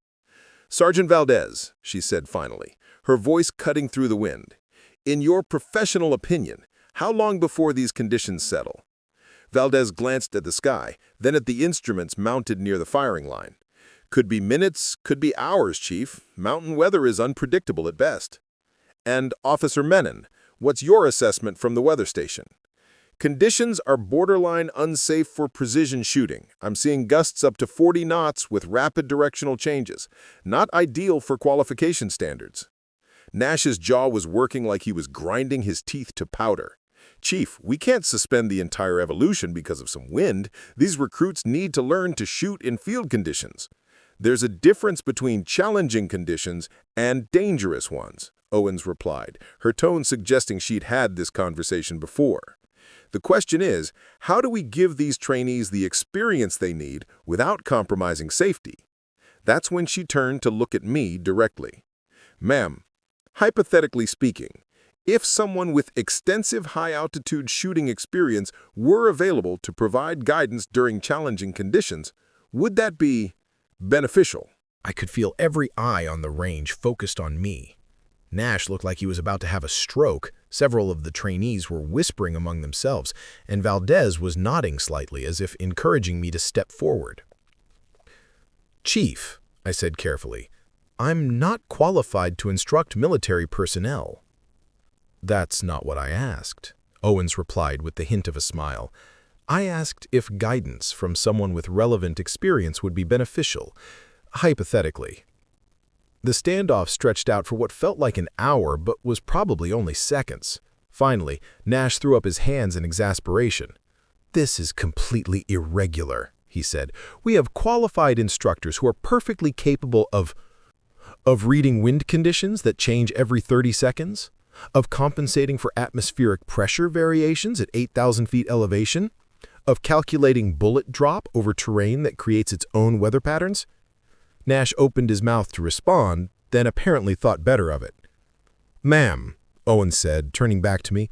"Sergeant Valdez," she said finally, her voice cutting through the wind, "in your professional opinion, how long before these conditions settle?" Valdez glanced at the sky, then at the instruments mounted near the firing line. "Could be minutes, could be hours, Chief. Mountain weather is unpredictable at best." "And Officer Menon, what's your assessment from the weather station?" "Conditions are borderline unsafe for precision shooting. I'm seeing gusts up to 40 knots with rapid directional changes. Not ideal for qualification standards." Nash's jaw was working like he was grinding his teeth to powder. "Chief, we can't suspend the entire evolution because of some wind. These recruits need to learn to shoot in field conditions." "There's a difference between challenging conditions and dangerous ones," Owens replied, her tone suggesting she'd had this conversation before. "The question is, how do we give these trainees the experience they need without compromising safety?" That's when she turned to look at me directly. "Ma'am, hypothetically speaking, if someone with extensive high-altitude shooting experience were available to provide guidance during challenging conditions, would that be beneficial?" I could feel every eye on the range focused on me. Nash looked like he was about to have a stroke, several of the trainees were whispering among themselves, and Valdez was nodding slightly as if encouraging me to step forward. "Chief," I said carefully, "I'm not qualified to instruct military personnel." "That's not what I asked," Owens replied with the hint of a smile. "I asked if guidance from someone with relevant experience would be beneficial, hypothetically." The standoff stretched out for what felt like an hour but was probably only seconds. Finally, Nash threw up his hands in exasperation. "This is completely irregular," he said. "We have qualified instructors who are perfectly capable of reading wind conditions that change every 30 seconds, of compensating for atmospheric pressure variations at 8,000 feet elevation, of calculating bullet drop over terrain that creates its own weather patterns." Nash opened his mouth to respond, then apparently thought better of it. "Ma'am," Owens said, turning back to me,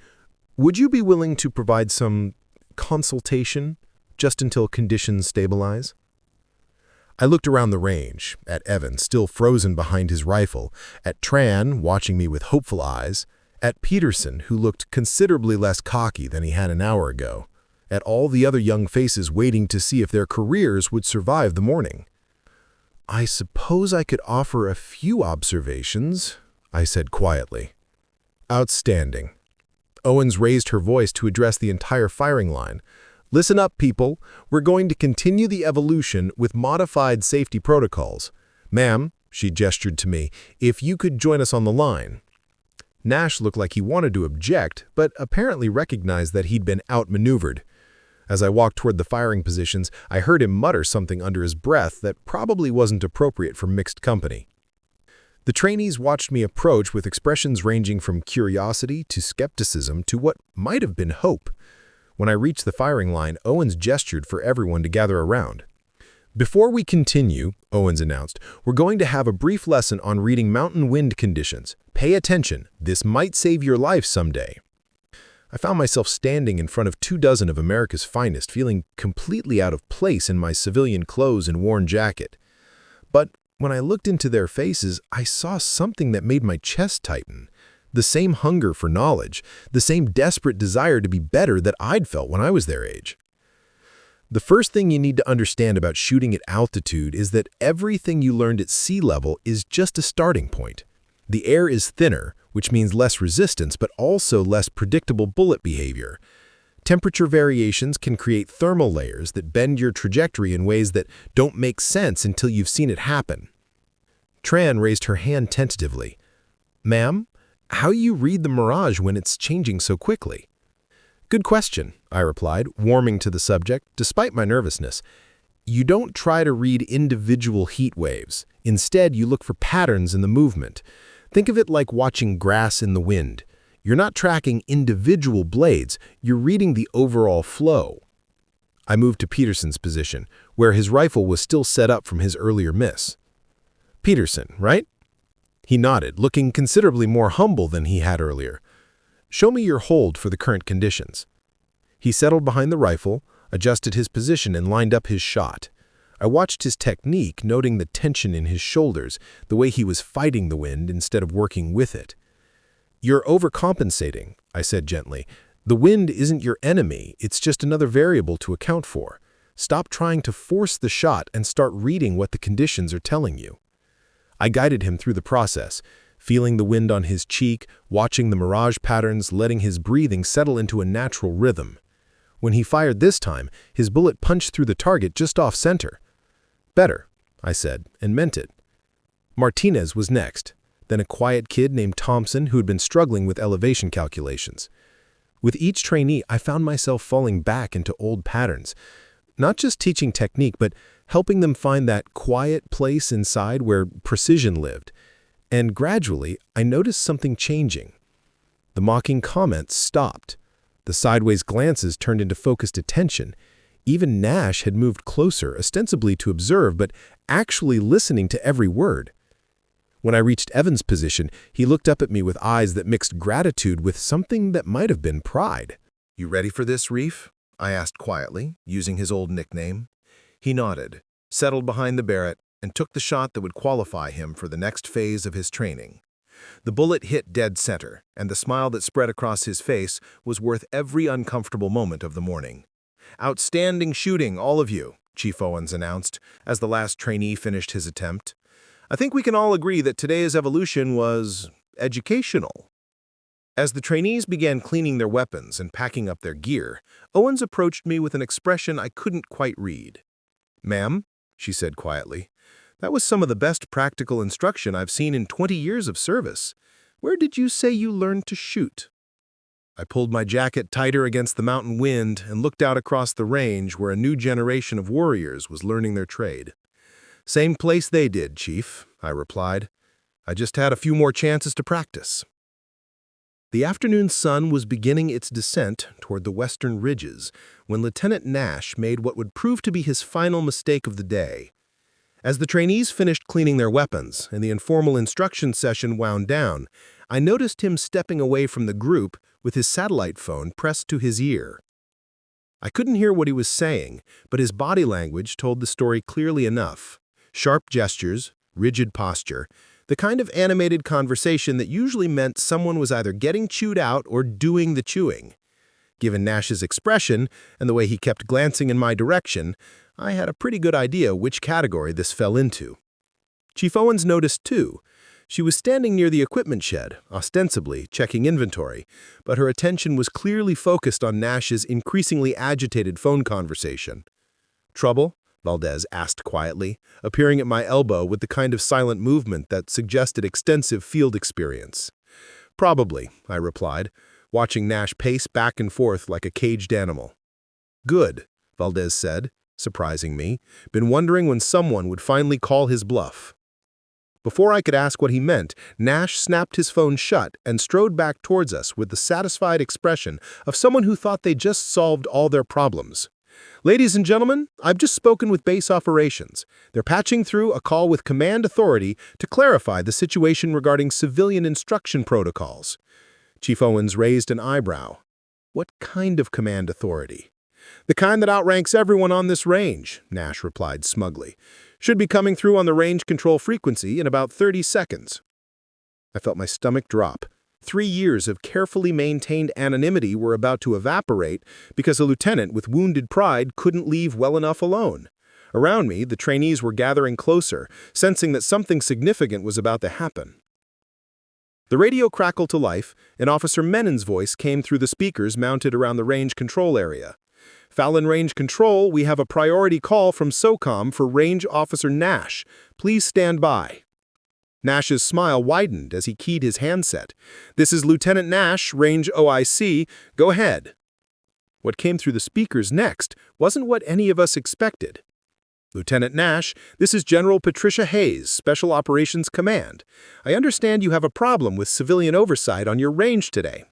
"would you be willing to provide some consultation just until conditions stabilize?" I looked around the range, at Evan, still frozen behind his rifle, at Tran, watching me with hopeful eyes, at Peterson, who looked considerably less cocky than he had an hour ago, at all the other young faces waiting to see if their careers would survive the morning. "I suppose I could offer a few observations," I said quietly. "Outstanding." Owens raised her voice to address the entire firing line. "Listen up, people. We're going to continue the evolution with modified safety protocols. Ma'am," she gestured to me, "if you could join us on the line." Nash looked like he wanted to object, but apparently recognized that he'd been outmaneuvered. As I walked toward the firing positions, I heard him mutter something under his breath that probably wasn't appropriate for mixed company. The trainees watched me approach with expressions ranging from curiosity to skepticism to what might have been hope. When I reached the firing line, Owens gestured for everyone to gather around. "Before we continue," Owens announced, "we're going to have a brief lesson on reading mountain wind conditions. Pay attention. This might save your life someday." I found myself standing in front of 24 of America's finest, feeling completely out of place in my civilian clothes and worn jacket. But when I looked into their faces, I saw something that made my chest tighten. The same hunger for knowledge, the same desperate desire to be better that I'd felt when I was their age. The first thing you need to understand about shooting at altitude is that everything you learned at sea level is just a starting point. The air is thinner, which means less resistance, but also less predictable bullet behavior. Temperature variations can create thermal layers that bend your trajectory in ways that don't make sense until you've seen it happen. Tran raised her hand tentatively. "Ma'am, how you read the mirage when it's changing so quickly?" "Good question," I replied, warming to the subject, despite my nervousness. "You don't try to read individual heat waves. Instead, you look for patterns in the movement. Think of it like watching grass in the wind. You're not tracking individual blades, you're reading the overall flow. I moved to Peterson's position, where his rifle was still set up from his earlier miss. "Peterson, right?" He nodded, looking considerably more humble than he had earlier. "Show me your hold for the current conditions." He settled behind the rifle, adjusted his position, and lined up his shot. I watched his technique, noting the tension in his shoulders, the way he was fighting the wind instead of working with it. "You're overcompensating," I said gently. "The wind isn't your enemy, it's just another variable to account for. Stop trying to force the shot and start reading what the conditions are telling you." I guided him through the process, feeling the wind on his cheek, watching the mirage patterns, letting his breathing settle into a natural rhythm. When he fired this time, his bullet punched through the target just off-center. "Better," I said, and meant it. Martinez was next, then a quiet kid named Thompson who had been struggling with elevation calculations. With each trainee, I found myself falling back into old patterns, not just teaching technique, but helping them find that quiet place inside where precision lived. And gradually, I noticed something changing. The mocking comments stopped. The sideways glances turned into focused attention. Even Nash had moved closer, ostensibly to observe, but actually listening to every word. When I reached Evan's position, he looked up at me with eyes that mixed gratitude with something that might have been pride. "You ready for this, Reef?" I asked quietly, using his old nickname. He nodded, settled behind the Barrett, and took the shot that would qualify him for the next phase of his training. The bullet hit dead center, and the smile that spread across his face was worth every uncomfortable moment of the morning. "Outstanding shooting, all of you," Chief Owens announced, as the last trainee finished his attempt. "I think we can all agree that today's evolution was educational." As the trainees began cleaning their weapons and packing up their gear, Owens approached me with an expression I couldn't quite read. "Ma'am," she said quietly, "that was some of the best practical instruction I've seen in 20 years of service. Where did you say you learned to shoot?" I pulled my jacket tighter against the mountain wind and looked out across the range where a new generation of warriors was learning their trade. "Same place they did, Chief," I replied. "I just had a few more chances to practice." The afternoon sun was beginning its descent toward the western ridges when Lieutenant Nash made what would prove to be his final mistake of the day. As the trainees finished cleaning their weapons and the informal instruction session wound down, I noticed him stepping away from the group with his satellite phone pressed to his ear. I couldn't hear what he was saying, but his body language told the story clearly enough. Sharp gestures, rigid posture, the kind of animated conversation that usually meant someone was either getting chewed out or doing the chewing. Given Nash's expression and the way he kept glancing in my direction, I had a pretty good idea which category this fell into. Chief Owens noticed too. She was standing near the equipment shed, ostensibly checking inventory, but her attention was clearly focused on Nash's increasingly agitated phone conversation. "Trouble?" Valdez asked quietly, appearing at my elbow with the kind of silent movement that suggested extensive field experience. "Probably," I replied, watching Nash pace back and forth like a caged animal. "Good," Valdez said, surprising me, been wondering when someone would finally call his bluff. Before I could ask what he meant, Nash snapped his phone shut and strode back towards us with the satisfied expression of someone who thought they just solved all their problems. "Ladies and gentlemen, I've just spoken with base operations. They're patching through a call with command authority to clarify the situation regarding civilian instruction protocols." Chief Owens raised an eyebrow. "What kind of command authority?" "The kind that outranks everyone on this range," Nash replied smugly. "Should be coming through on the range control frequency in about 30 seconds. I felt my stomach drop. 3 years of carefully maintained anonymity were about to evaporate because a lieutenant with wounded pride couldn't leave well enough alone. Around me, the trainees were gathering closer, sensing that something significant was about to happen. The radio crackled to life, and Officer Menon's voice came through the speakers mounted around the range control area. "Fallon Range Control, we have a priority call from SOCOM for Range Officer Nash. Please stand by." Nash's smile widened as he keyed his handset. "This is Lieutenant Nash, Range OIC. Go ahead." What came through the speakers next wasn't what any of us expected. "Lieutenant Nash, this is General Patricia Hayes, Special Operations Command. I understand you have a problem with civilian oversight on your range today."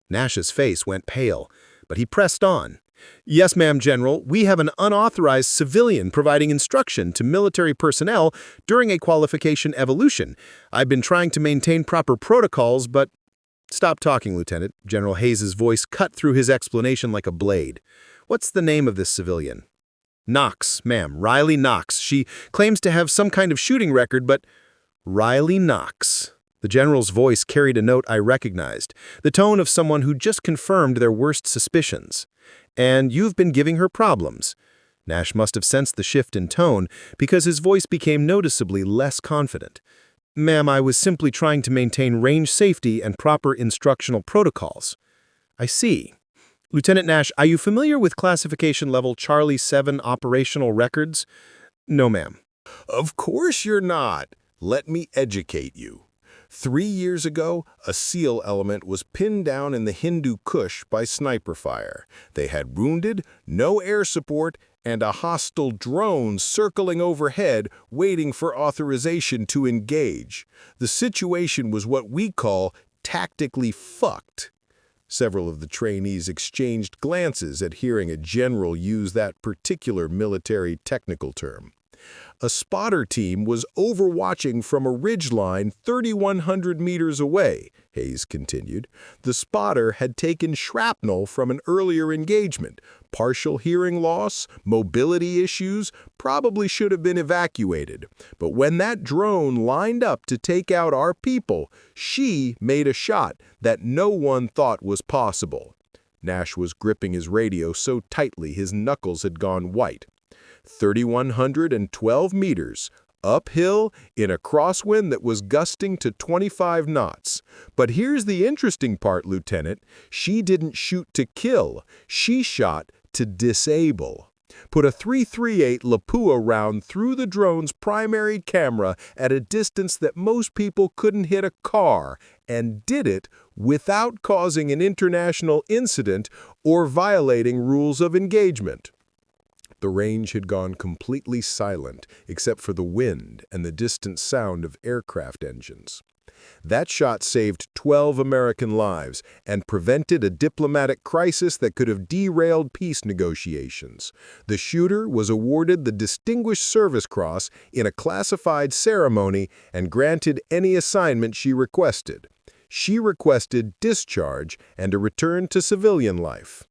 Nash's face went pale, but he pressed on. Yes, ma'am, General. We have an unauthorized civilian providing instruction to military personnel during a qualification evolution. I've been trying to maintain proper protocols, but... Stop talking, Lieutenant. General Hayes's voice cut through his explanation like a blade. What's the name of this civilian? Knox, ma'am. Riley Knox. She claims to have some kind of shooting record, but... Riley Knox. The General's voice carried a note I recognized, the tone of someone who just confirmed their worst suspicions. And you've been giving her problems. Nash must have sensed the shift in tone because his voice became noticeably less confident. Ma'am, I was simply trying to maintain range safety and proper instructional protocols. I see. Lieutenant Nash, are you familiar with classification level Charlie 7 operational records? No, ma'am. Of course you're not. Let me educate you. 3 years ago, a SEAL element was pinned down in the Hindu Kush by sniper fire. They had wounded, no air support, and a hostile drone circling overhead waiting for authorization to engage. The situation was what we call tactically fucked. Several of the trainees exchanged glances at hearing a general use that particular military technical term. A spotter team was overwatching from a ridgeline 3,100 meters away, Hayes continued. The spotter had taken shrapnel from an earlier engagement. Partial hearing loss, mobility issues, probably should have been evacuated. But when that drone lined up to take out our people, she made a shot that no one thought was possible. Nash was gripping his radio so tightly his knuckles had gone white. 3,112 meters, uphill in a crosswind that was gusting to 25 knots. But here's the interesting part, Lieutenant. She didn't shoot to kill. She shot to disable. Put a .338 Lapua round through the drone's primary camera at a distance that most people couldn't hit a car, and did it without causing an international incident or violating rules of engagement. The range had gone completely silent, except for the wind and the distant sound of aircraft engines. That shot saved 12 American lives and prevented a diplomatic crisis that could have derailed peace negotiations. The shooter was awarded the Distinguished Service Cross in a classified ceremony and granted any assignment she requested. She requested discharge and a return to civilian life.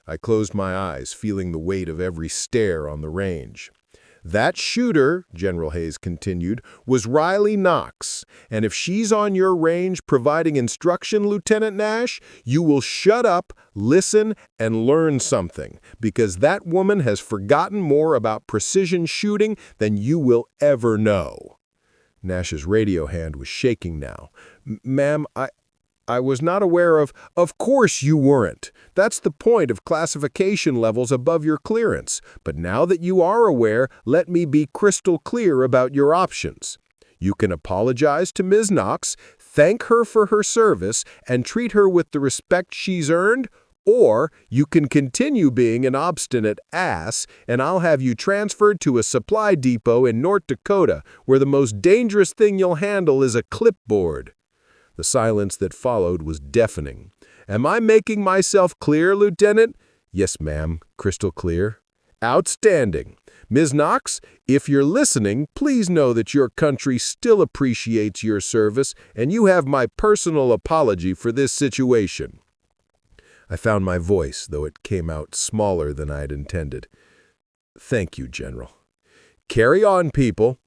I closed my eyes, feeling the weight of every stare on the range. That shooter, General Hayes continued, was Riley Knox, and if she's on your range providing instruction, Lieutenant Nash, you will shut up, listen, and learn something, because that woman has forgotten more about precision shooting than you will ever know. Nash's radio hand was shaking now. Ma'am, I was not aware of... Of course you weren't. That's the point of classification levels above your clearance. But now that you are aware, let me be crystal clear about your options. You can apologize to Ms. Knox, thank her for her service, and treat her with the respect she's earned, or you can continue being an obstinate ass, and I'll have you transferred to a supply depot in North Dakota, where the most dangerous thing you'll handle is a clipboard. The silence that followed was deafening. Am I making myself clear, Lieutenant? Yes, ma'am. Crystal clear. Outstanding. Ms. Knox, if you're listening, please know that your country still appreciates your service, and you have my personal apology for this situation. I found my voice, though it came out smaller than I'd intended. Thank you, General. Carry on, people.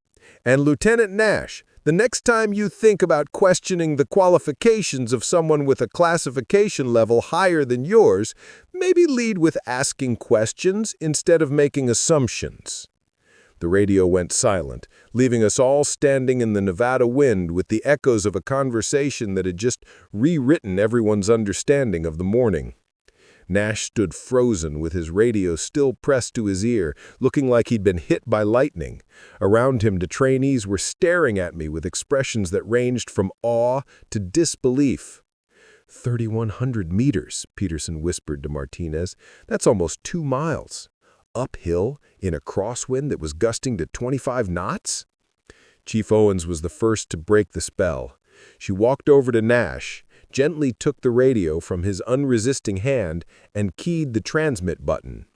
And Lieutenant Nash, the next time you think about questioning the qualifications of someone with a classification level higher than yours, maybe lead with asking questions instead of making assumptions. The radio went silent, leaving us all standing in the Nevada wind with the echoes of a conversation that had just rewritten everyone's understanding of the morning. Nash stood frozen with his radio still pressed to his ear, looking like he'd been hit by lightning. Around him, the trainees were staring at me with expressions that ranged from awe to disbelief. 3,100 meters, Peterson whispered to Martinez. That's almost 2 miles. Uphill, in a crosswind that was gusting to 25 knots? Chief Owens was the first to break the spell. She walked over to Nash. gently took the radio from his unresisting hand and keyed the transmit button.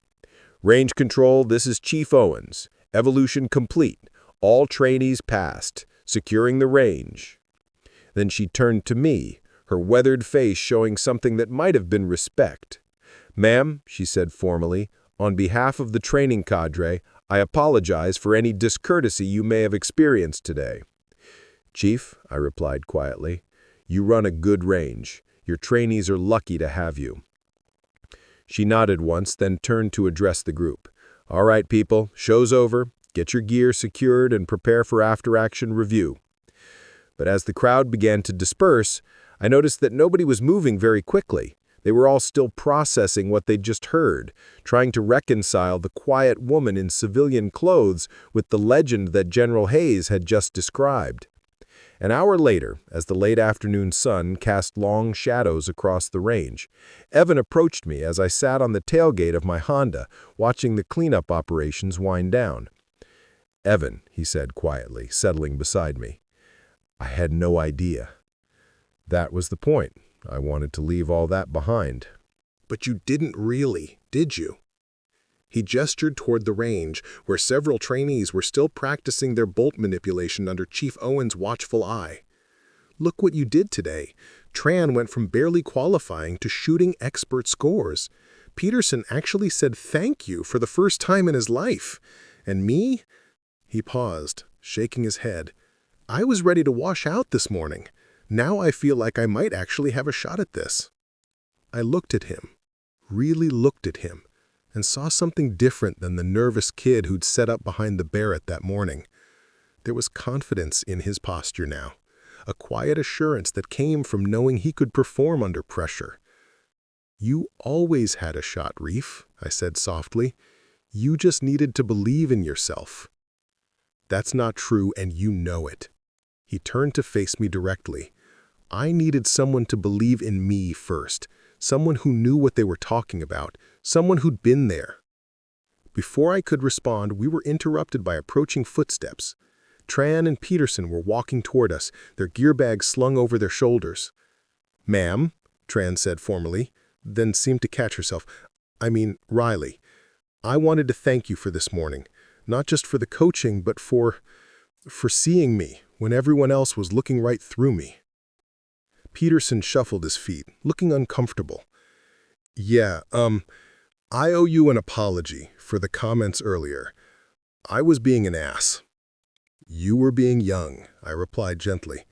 "Range control, this is Chief Owens. Evolution complete. All trainees passed. Securing the range." Then she turned to me, her weathered face showing something that might have been respect. "Ma'am," she said formally, "on behalf of the training cadre, I apologize for any discourtesy you may have experienced today." "Chief," I replied quietly, "you run a good range. Your trainees are lucky to have you." She nodded once, then turned to address the group. "All right, people, show's over. Get your gear secured and prepare for after-action review." But as the crowd began to disperse, I noticed that nobody was moving very quickly. They were all still processing what they'd just heard, trying to reconcile the quiet woman in civilian clothes with the legend that General Hayes had just described. An hour later, as the late afternoon sun cast long shadows across the range, Evan approached me as I sat on the tailgate of my Honda, watching the cleanup operations wind down. "Evan," he said quietly, settling beside me, "I had no idea." That was the point. I wanted to leave all that behind. But you didn't really, did you? He gestured toward the range, where several trainees were still practicing their bolt manipulation under Chief Owen's watchful eye. "Look what you did today. Tran went from barely qualifying to shooting expert scores. Peterson actually said thank you for the first time in his life. And me?" He paused, shaking his head. "I was ready to wash out this morning. Now I feel like I might actually have a shot at this." I looked at him, really looked at him, and saw something different than the nervous kid who'd sat up behind the Barrett that morning. There was confidence in his posture now, a quiet assurance that came from knowing he could perform under pressure. "You always had a shot, Reef," I said softly. "You just needed to believe in yourself." "That's not true, and you know it." He turned to face me directly. "I needed someone to believe in me first, someone who knew what they were talking about, someone who'd been there." Before I could respond, we were interrupted by approaching footsteps. Tran and Peterson were walking toward us, their gear bags slung over their shoulders. "Ma'am," Tran said formally, then seemed to catch herself. Riley, I wanted to thank you for this morning, not just for the coaching, but for seeing me when everyone else was looking right through me." Peterson shuffled his feet, looking uncomfortable. "Yeah, I owe you an apology for the comments earlier. I was being an ass." "You were being young," I replied gently.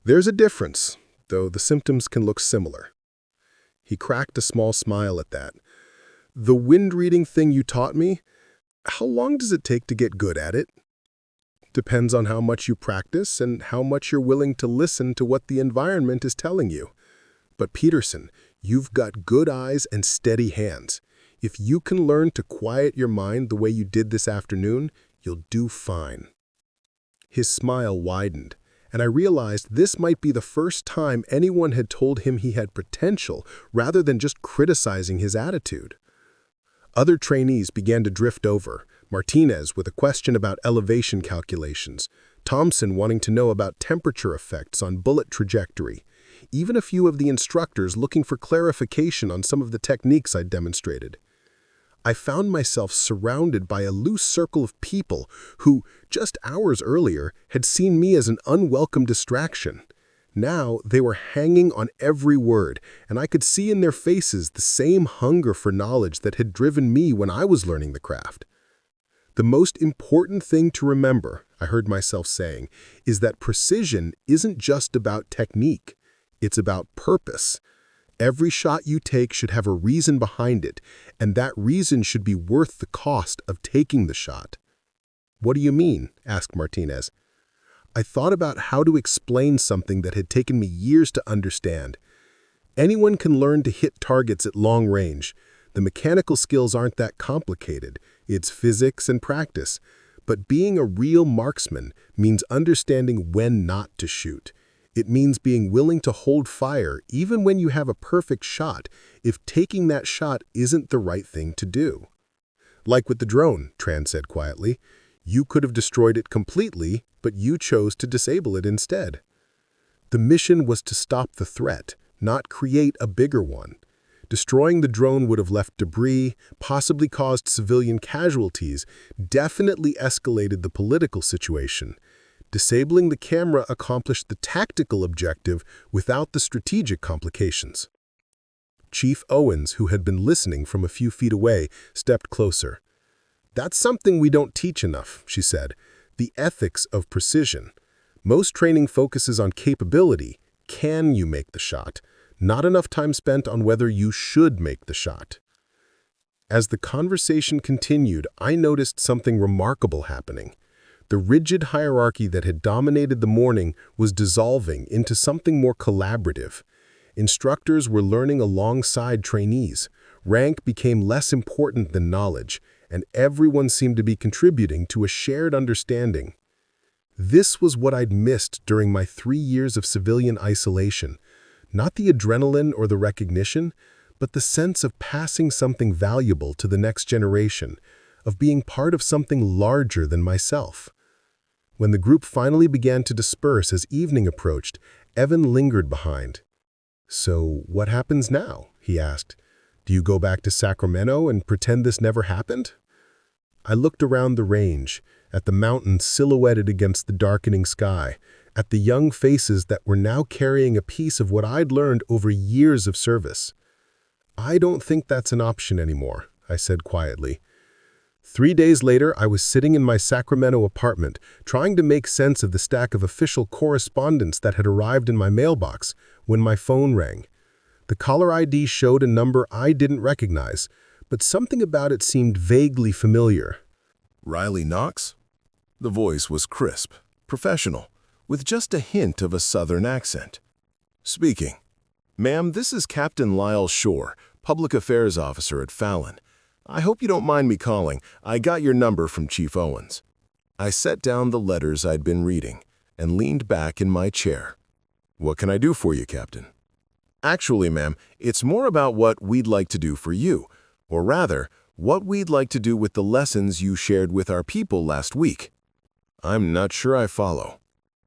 "There's a difference, though the symptoms can look similar." He cracked a small smile at that. "The wind reading thing you taught me, how long does it take to get good at it?" "Depends on how much you practice and how much you're willing to listen to what the environment is telling you. But Peterson, you've got good eyes and steady hands. If you can learn to quiet your mind the way you did this afternoon, you'll do fine." His smile widened, and I realized this might be the first time anyone had told him he had potential rather than just criticizing his attitude. Other trainees began to drift over, Martinez with a question about elevation calculations, Thompson wanting to know about temperature effects on bullet trajectory, even a few of the instructors looking for clarification on some of the techniques I'd demonstrated. I found myself surrounded by a loose circle of people who, just hours earlier, had seen me as an unwelcome distraction. Now they were hanging on every word, and I could see in their faces the same hunger for knowledge that had driven me when I was learning the craft. "The most important thing to remember," I heard myself saying, "is that precision isn't just about technique. It's about purpose. Every shot you take should have a reason behind it, and that reason should be worth the cost of taking the shot." "What do you mean?" asked Martinez. I thought about how to explain something that had taken me years to understand. Anyone can learn to hit targets at long range. The mechanical skills aren't that complicated. It's physics and practice. But being a real marksman means understanding when not to shoot. It means being willing to hold fire even when you have a perfect shot if taking that shot isn't the right thing to do. "Like with the drone," Tran said quietly. "You could have destroyed it completely, but you chose to disable it instead." The mission was to stop the threat, not create a bigger one. Destroying the drone would have left debris, possibly caused civilian casualties, definitely escalated the political situation. Disabling the camera accomplished the tactical objective without the strategic complications. Chief Owens, who had been listening from a few feet away, stepped closer. "That's something we don't teach enough," she said. "The ethics of precision. Most training focuses on capability. Can you make the shot? Not enough time spent on whether you should make the shot." As the conversation continued, I noticed something remarkable happening. The rigid hierarchy that had dominated the morning was dissolving into something more collaborative. Instructors were learning alongside trainees. Rank became less important than knowledge, and everyone seemed to be contributing to a shared understanding. This was what I'd missed during my 3 years of civilian isolation. Not the adrenaline or the recognition, but the sense of passing something valuable to the next generation, of being part of something larger than myself. When the group finally began to disperse as evening approached, Evan lingered behind. "So what happens now?" he asked. "Do you go back to Sacramento and pretend this never happened?" I looked around the range, at the mountains silhouetted against the darkening sky, at the young faces that were now carrying a piece of what I'd learned over years of service. "I don't think that's an option anymore," I said quietly. 3 days later, I was sitting in my Sacramento apartment, trying to make sense of the stack of official correspondence that had arrived in my mailbox, when my phone rang. The caller ID showed a number I didn't recognize, but something about it seemed vaguely familiar. Riley Knox? The voice was crisp, professional, with just a hint of a southern accent. Speaking. "Ma'am, this is Captain Lyle Shore, Public Affairs Officer at Fallon. I hope you don't mind me calling. I got your number from Chief Owens." I set down the letters I'd been reading and leaned back in my chair. "What can I do for you, Captain?" "Actually, ma'am, it's more about what we'd like to do for you, or rather, what we'd like to do with the lessons you shared with our people last week." "I'm not sure I follow."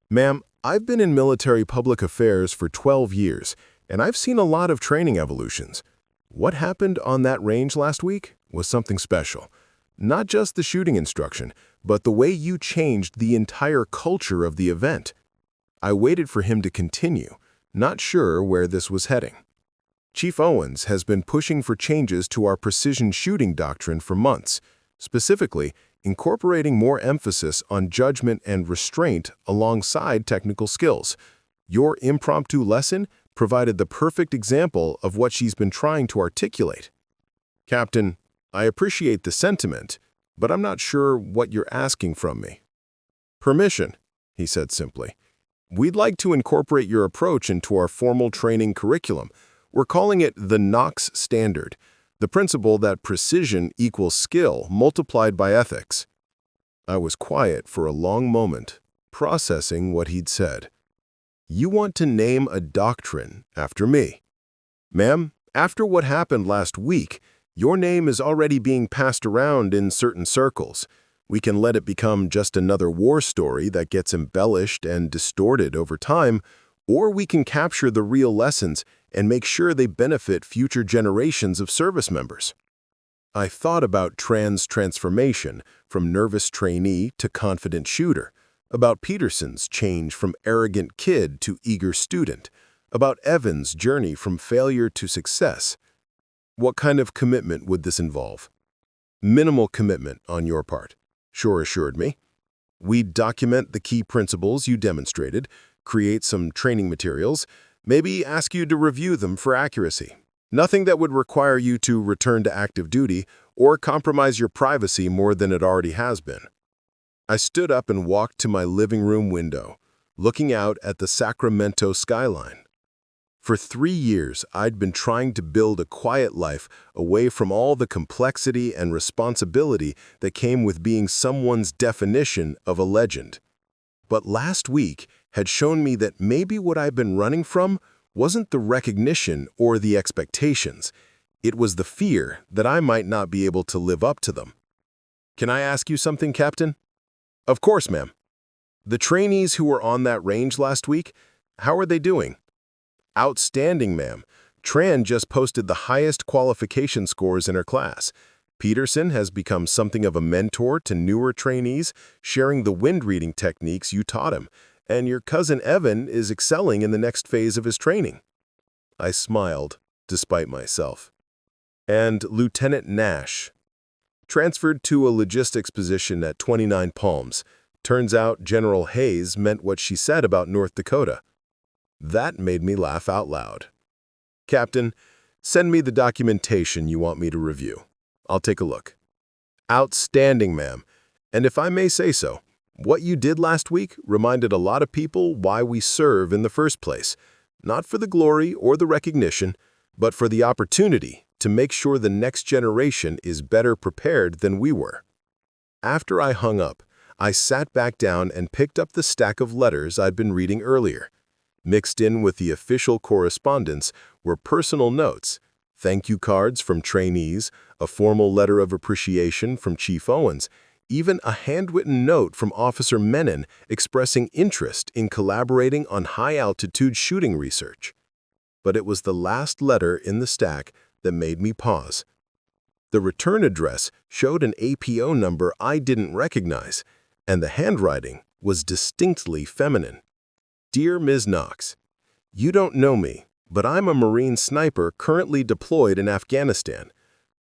"Ma'am, I've been in military public affairs for 12 years, and I've seen a lot of training evolutions. What happened on that range last week was something special. Not just the shooting instruction, but the way you changed the entire culture of the event." I waited for him to continue, not sure where this was heading. "Chief Owens has been pushing for changes to our precision shooting doctrine for months, specifically incorporating more emphasis on judgment and restraint alongside technical skills. Your impromptu lesson provided the perfect example of what she's been trying to articulate." "Captain, I appreciate the sentiment, but I'm not sure what you're asking from me." "Permission," he said simply. "We'd like to incorporate your approach into our formal training curriculum. We're calling it the Knox Standard, the principle that precision equals skill multiplied by ethics." I was quiet for a long moment, processing what he'd said. "You want to name a doctrine after me?" "Ma'am, after what happened last week, your name is already being passed around in certain circles. We can let it become just another war story that gets embellished and distorted over time, or we can capture the real lessons and make sure they benefit future generations of service members." I thought about transformation from nervous trainee to confident shooter, about Peterson's change from arrogant kid to eager student, about Evan's journey from failure to success. "What kind of commitment would this involve?" "Minimal commitment on your part," Shore assured me. "We'd document the key principles you demonstrated, create some training materials, maybe ask you to review them for accuracy. Nothing that would require you to return to active duty or compromise your privacy more than it already has been." I stood up and walked to my living room window, looking out at the Sacramento skyline. For 3 years, I'd been trying to build a quiet life away from all the complexity and responsibility that came with being someone's definition of a legend. But last week had shown me that maybe what I've been running from wasn't the recognition or the expectations. It was the fear that I might not be able to live up to them. "Can I ask you something, Captain?" "Of course, ma'am." "The trainees who were on that range last week, how are they doing?" Outstanding, ma'am. Tran just posted the highest qualification scores in her class. Peterson has become something of a mentor to newer trainees, sharing the wind reading techniques you taught him, and your cousin Evan is excelling in the next phase of his training. I smiled, despite myself. And Lieutenant Nash transferred to a logistics position at 29 Palms. Turns out General Hayes meant what she said about North Dakota. That made me laugh out loud. Captain, send me the documentation you want me to review. I'll take a look. Outstanding, ma'am. And if I may say so, what you did last week reminded a lot of people why we serve in the first place. Not for the glory or the recognition, but for the opportunity to make sure the next generation is better prepared than we were. After I hung up, I sat back down and picked up the stack of letters I'd been reading earlier. Mixed in with the official correspondence were personal notes, thank you cards from trainees, a formal letter of appreciation from Chief Owens, even a handwritten note from Officer Menon expressing interest in collaborating on high-altitude shooting research. But it was the last letter in the stack that made me pause. The return address showed an APO number I didn't recognize, and the handwriting was distinctly feminine. Dear Ms. Knox, you don't know me, but I'm a Marine sniper currently deployed in Afghanistan.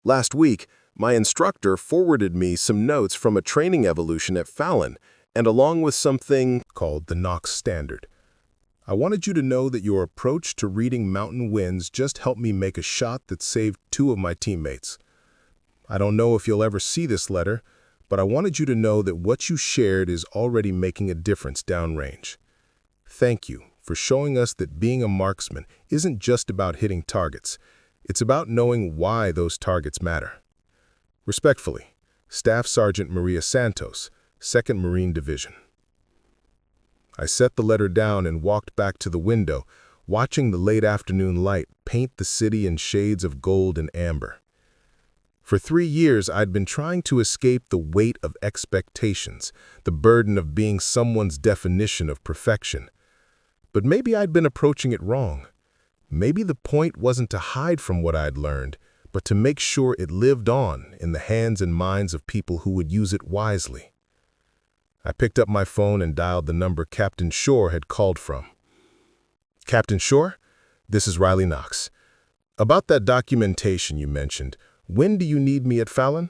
Last week, my instructor forwarded me some notes from a training evolution at Fallon, and along with something called the Knox Standard. I wanted you to know that your approach to reading mountain winds just helped me make a shot that saved 2 of my teammates. I don't know if you'll ever see this letter, but I wanted you to know that what you shared is already making a difference downrange. Thank you for showing us that being a marksman isn't just about hitting targets. It's about knowing why those targets matter. Respectfully, Staff Sergeant Maria Santos, 2nd Marine Division. I set the letter down and walked back to the window, watching the late afternoon light paint the city in shades of gold and amber. For 3 years, I'd been trying to escape the weight of expectations, the burden of being someone's definition of perfection. But maybe I'd been approaching it wrong. Maybe the point wasn't to hide from what I'd learned, but to make sure it lived on in the hands and minds of people who would use it wisely. I picked up my phone and dialed the number Captain Shore had called from. Captain Shore, this is Riley Knox. About that documentation you mentioned, when do you need me at Fallon?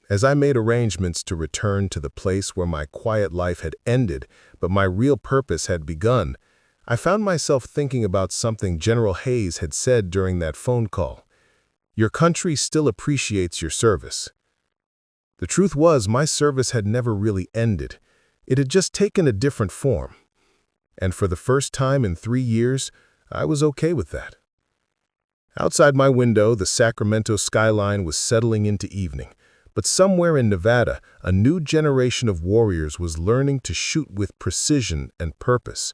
As I made arrangements to return to the place where my quiet life had ended, but my real purpose had begun, I found myself thinking about something General Hayes had said during that phone call. Your country still appreciates your service. The truth was, my service had never really ended. It had just taken a different form. And for the first time in 3 years, I was okay with that. Outside my window, the Sacramento skyline was settling into evening. But somewhere in Nevada, a new generation of warriors was learning to shoot with precision and purpose.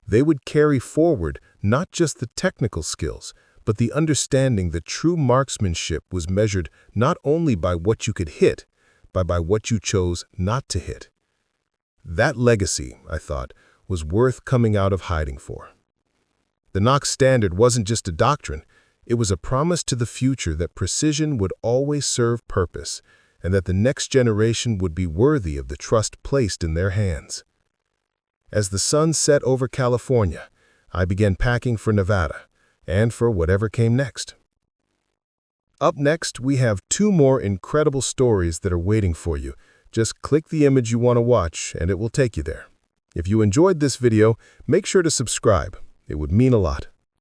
They would carry forward not just the technical skills, but the understanding that true marksmanship was measured not only by what you could hit, but by what you chose not to hit. That legacy, I thought, was worth coming out of hiding for. The Knox Standard wasn't just a doctrine, it was a promise to the future that precision would always serve purpose, and that the next generation would be worthy of the trust placed in their hands. As the sun set over California, I began packing for Nevada, and for whatever came next. Up next, we have 2 more incredible stories that are waiting for you. Just click the image you want to watch, and it will take you there. If you enjoyed this video, make sure to subscribe. It would mean a lot.